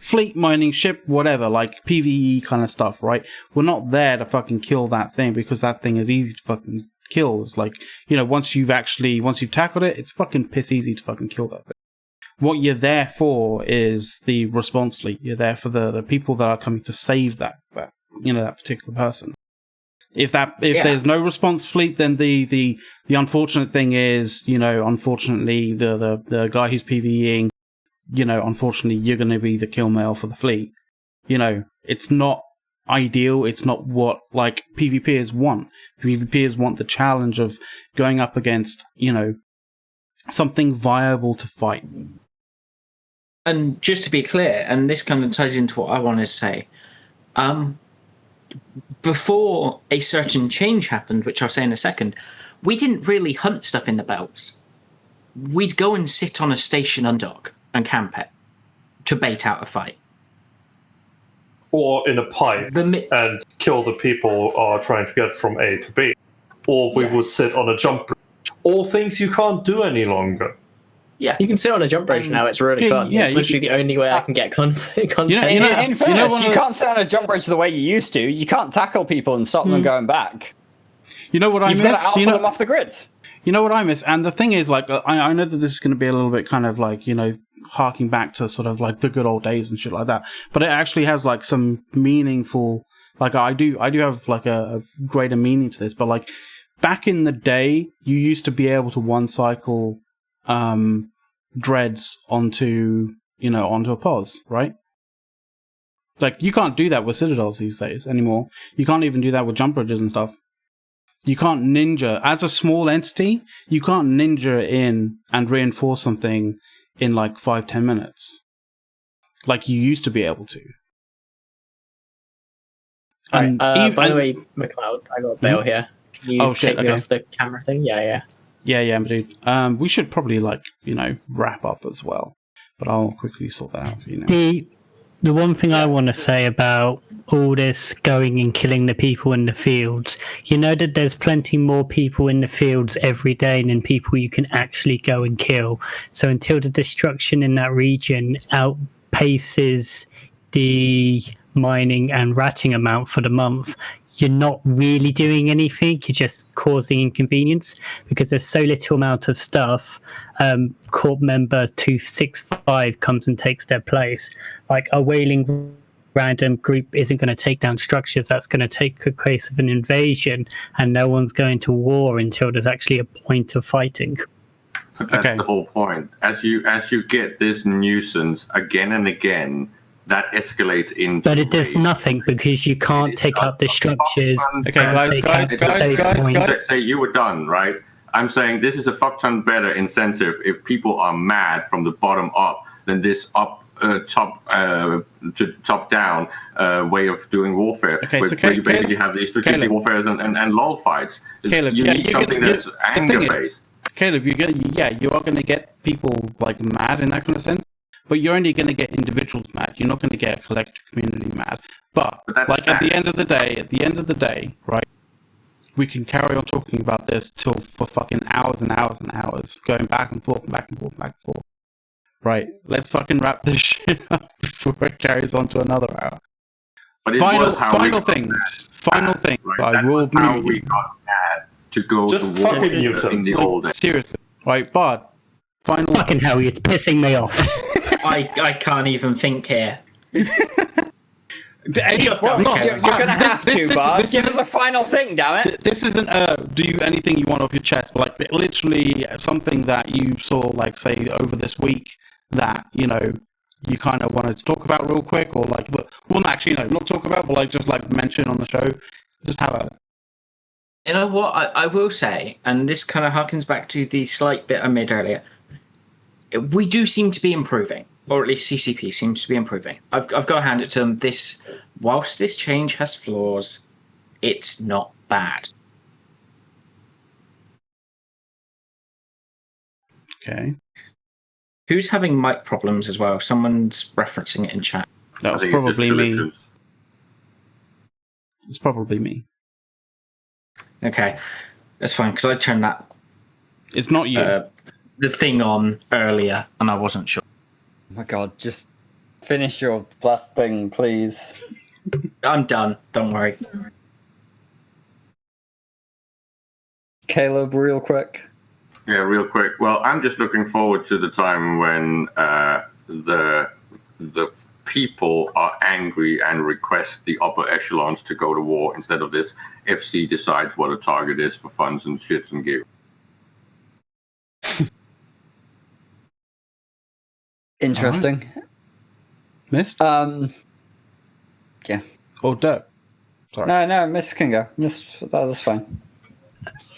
fleet mining ship, whatever, like PvE kind of stuff, right? We're not there to fucking kill that thing because that thing is easy to fucking kill. It's like, once you've tackled it, it's fucking piss easy to fucking kill that thing. What you're there for is the response fleet. You're there for the people that are coming to save that particular person. If there's no response fleet, then the unfortunate thing is, unfortunately, the guy who's PvEing, unfortunately, you're going to be the kill mail for the fleet. It's not ideal. It's not what PvPers want. PvPers want the challenge of going up against, something viable to fight. And just to be clear, and this kind of ties into what I want to say, before a certain change happened, which I'll say in a second, we didn't really hunt stuff in the belts. We'd go and sit on a station undock and camp it to bait out a fight. Or in a pipe and kill the people trying to get from A to B. Or we would sit on a jump bridge. All things you can't do any longer. Yeah, you can sit on a jump bridge now. It's really fun. Yeah, it's literally the only way I can get content. In fairness, you can't sit on a jump bridge the way you used to. You can't tackle people and stop them going back. You know what I miss? You've got to alpha them off the grid. You know what I miss? And the thing is, I know that this is going to be a little bit kind of harking back to sort of the good old days and shit like that. But it actually has some meaningful, I do have a greater meaning to this. But back in the day, you used to be able to one cycle dreads onto a pos, right? You can't do that with citadels these days anymore. You can't even do that with jump bridges and stuff. You can't ninja as a small entity. You can't ninja in and reinforce something in 5-10 minutes, like you used to be able to. And, by the way, McLeod, I got Bale here. Can you take me off the camera thing? Yeah, dude. We should probably wrap up as well, but I'll quickly sort that out for you now. The one thing I want to say about all this going and killing the people in the fields, that there's plenty more people in the fields every day than people you can actually go and kill. So until the destruction in that region outpaces the mining and ratting amount for the month, you're not really doing anything. You're just causing inconvenience because there's so little amount of stuff. Corp member 265 comes and takes their place. A whaling random group isn't going to take down structures. That's going to take the case of an invasion, and no one's going to war until there's actually a point of fighting. But that's the whole point. As you get this nuisance again and again, that escalates into. But it does nothing because you can't take up the structures. Okay, guys. Say you were done, right? I'm saying this is a fuck ton better incentive if people are mad from the bottom up than this top down way of doing warfare. Where you basically have these strategic warfares and lull fights. Caleb, you need something that's anger based. Caleb, you are going to get people mad in that kind of sense. But you're only going to get individuals mad. You're not going to get a collective community mad. But at the end of the day, right? We can carry on talking about this for fucking hours and hours and hours, going back and forth and back and forth and back and forth. Right? Let's fucking wrap this shit up before it carries on to another hour. But Final things. Right? That was how we got mad to go just to war Mutant in the old days. Seriously, right, Bard? Final. Fucking hell, you're pissing me off. I can't even think here. You're gonna have to, Bard. Give us a final thing, damn it. This isn't do anything you want off your chest, but literally something that you saw, say over this week that you kind of wanted to talk about real quick, or not talk about, but just mention on the show. Just have a. You know what I will say, and this kind of harkens back to the slight bit I made earlier. We do seem to be improving, or at least CCP seems to be improving. I've got to hand it to them. Whilst this change has flaws, it's not bad. Okay. Who's having mic problems as well? Someone's referencing it in chat. That was probably me. It's probably me. Okay, that's fine because I turned that. It's not you. The thing on earlier, and I wasn't sure. Oh my god, just finish your last thing, please. I'm done. Don't worry. Caleb, real quick. Yeah, real quick. Well, I'm just looking forward to the time when the the people are angry and request the upper echelons to go to war instead of this FC decides what a target is for funds and shits and gigs. Interesting. Right. Missed? Yeah. Oh, Dirk. Sorry. No, Mist can go. That's fine.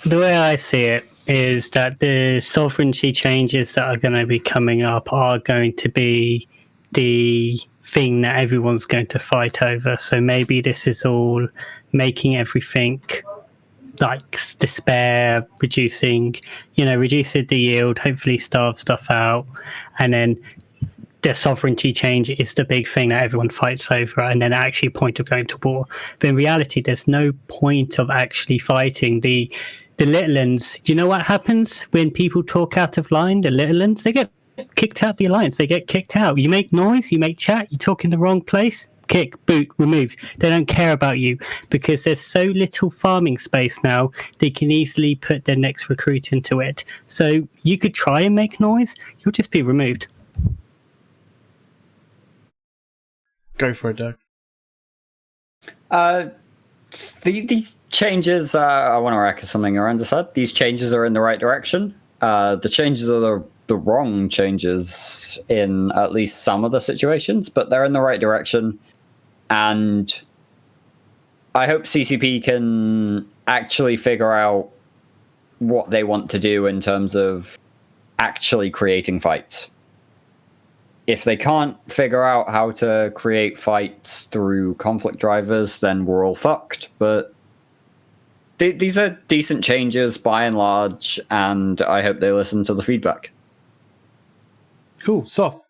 The way I see it is that the sovereignty changes that are going to be coming up are going to be the thing that everyone's going to fight over. So maybe this is all making everything like despair, reducing the yield, hopefully starve stuff out, and then the sovereignty change is the big thing that everyone fights over, and then actually point of going to war. But in reality, there's no point of actually fighting the little uns. Do you know what happens when people talk out of line? The little uns, they get kicked out the alliance. They get kicked out. You make noise, you make chat, you talk in the wrong place, kick, boot, remove. They don't care about you because there's so little farming space now. They can easily put their next recruit into it. So you could try and make noise, you'll just be removed. Go for it, Doug. These changes, I want to echo something Miranda said. These changes are in the right direction. The changes are the wrong changes in at least some of the situations, but they're in the right direction. And I hope CCP can actually figure out what they want to do in terms of actually creating fights. If they can't figure out how to create fights through conflict drivers, then we're all fucked. But these are decent changes by and large, and I hope they listen to the feedback. Cool. Soft.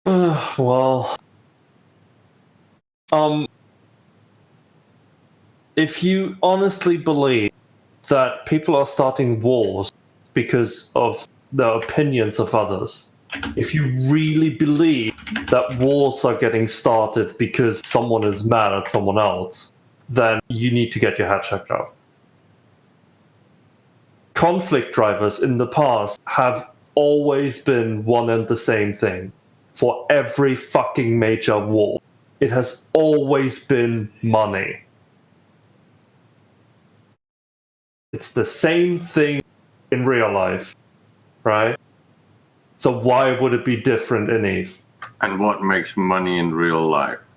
Well, if you honestly believe that people are starting wars because of the opinions of others, if you really believe that wars are getting started because someone is mad at someone else, then you need to get your head checked out. Conflict drivers in the past have always been one and the same thing. For every fucking major war, it has always been money. It's the same thing in real life, right? So why would it be different in EVE? And what makes money in real life?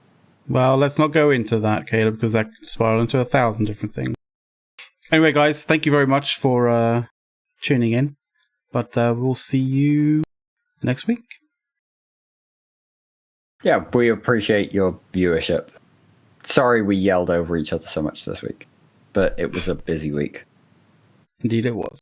Well, let's not go into that, Caleb, because that could spiral into 1,000 different things. Anyway, guys, thank you very much for tuning in. But we'll see you next week. Yeah, we appreciate your viewership. Sorry we yelled over each other so much this week, but it was a busy week. Indeed it was.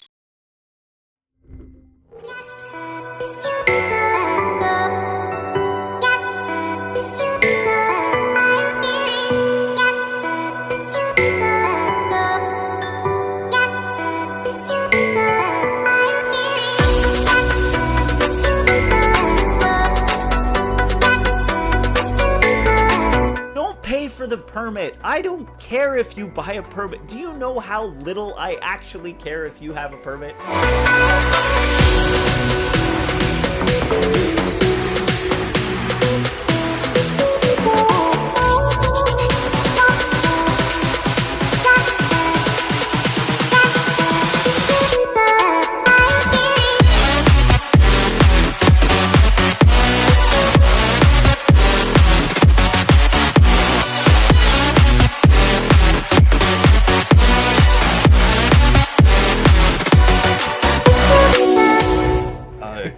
For the permit. I don't care if you buy a permit. Do you know how little I actually care if you have a permit?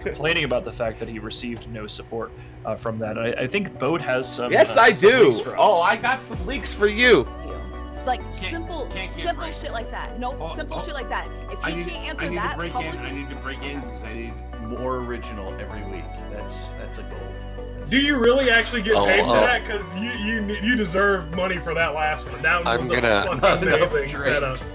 Complaining about the fact that he received no support from that. I think Bode has some. Yes, I do. Oh, I got some leaks for you. It's like simple shit like that. Nope, simple shit like that. If he can't answer that, I need to break in because I need more original every week. That's a goal. Do you really actually get paid for that? Because you deserve money for that last one. That one was a fun thing set us.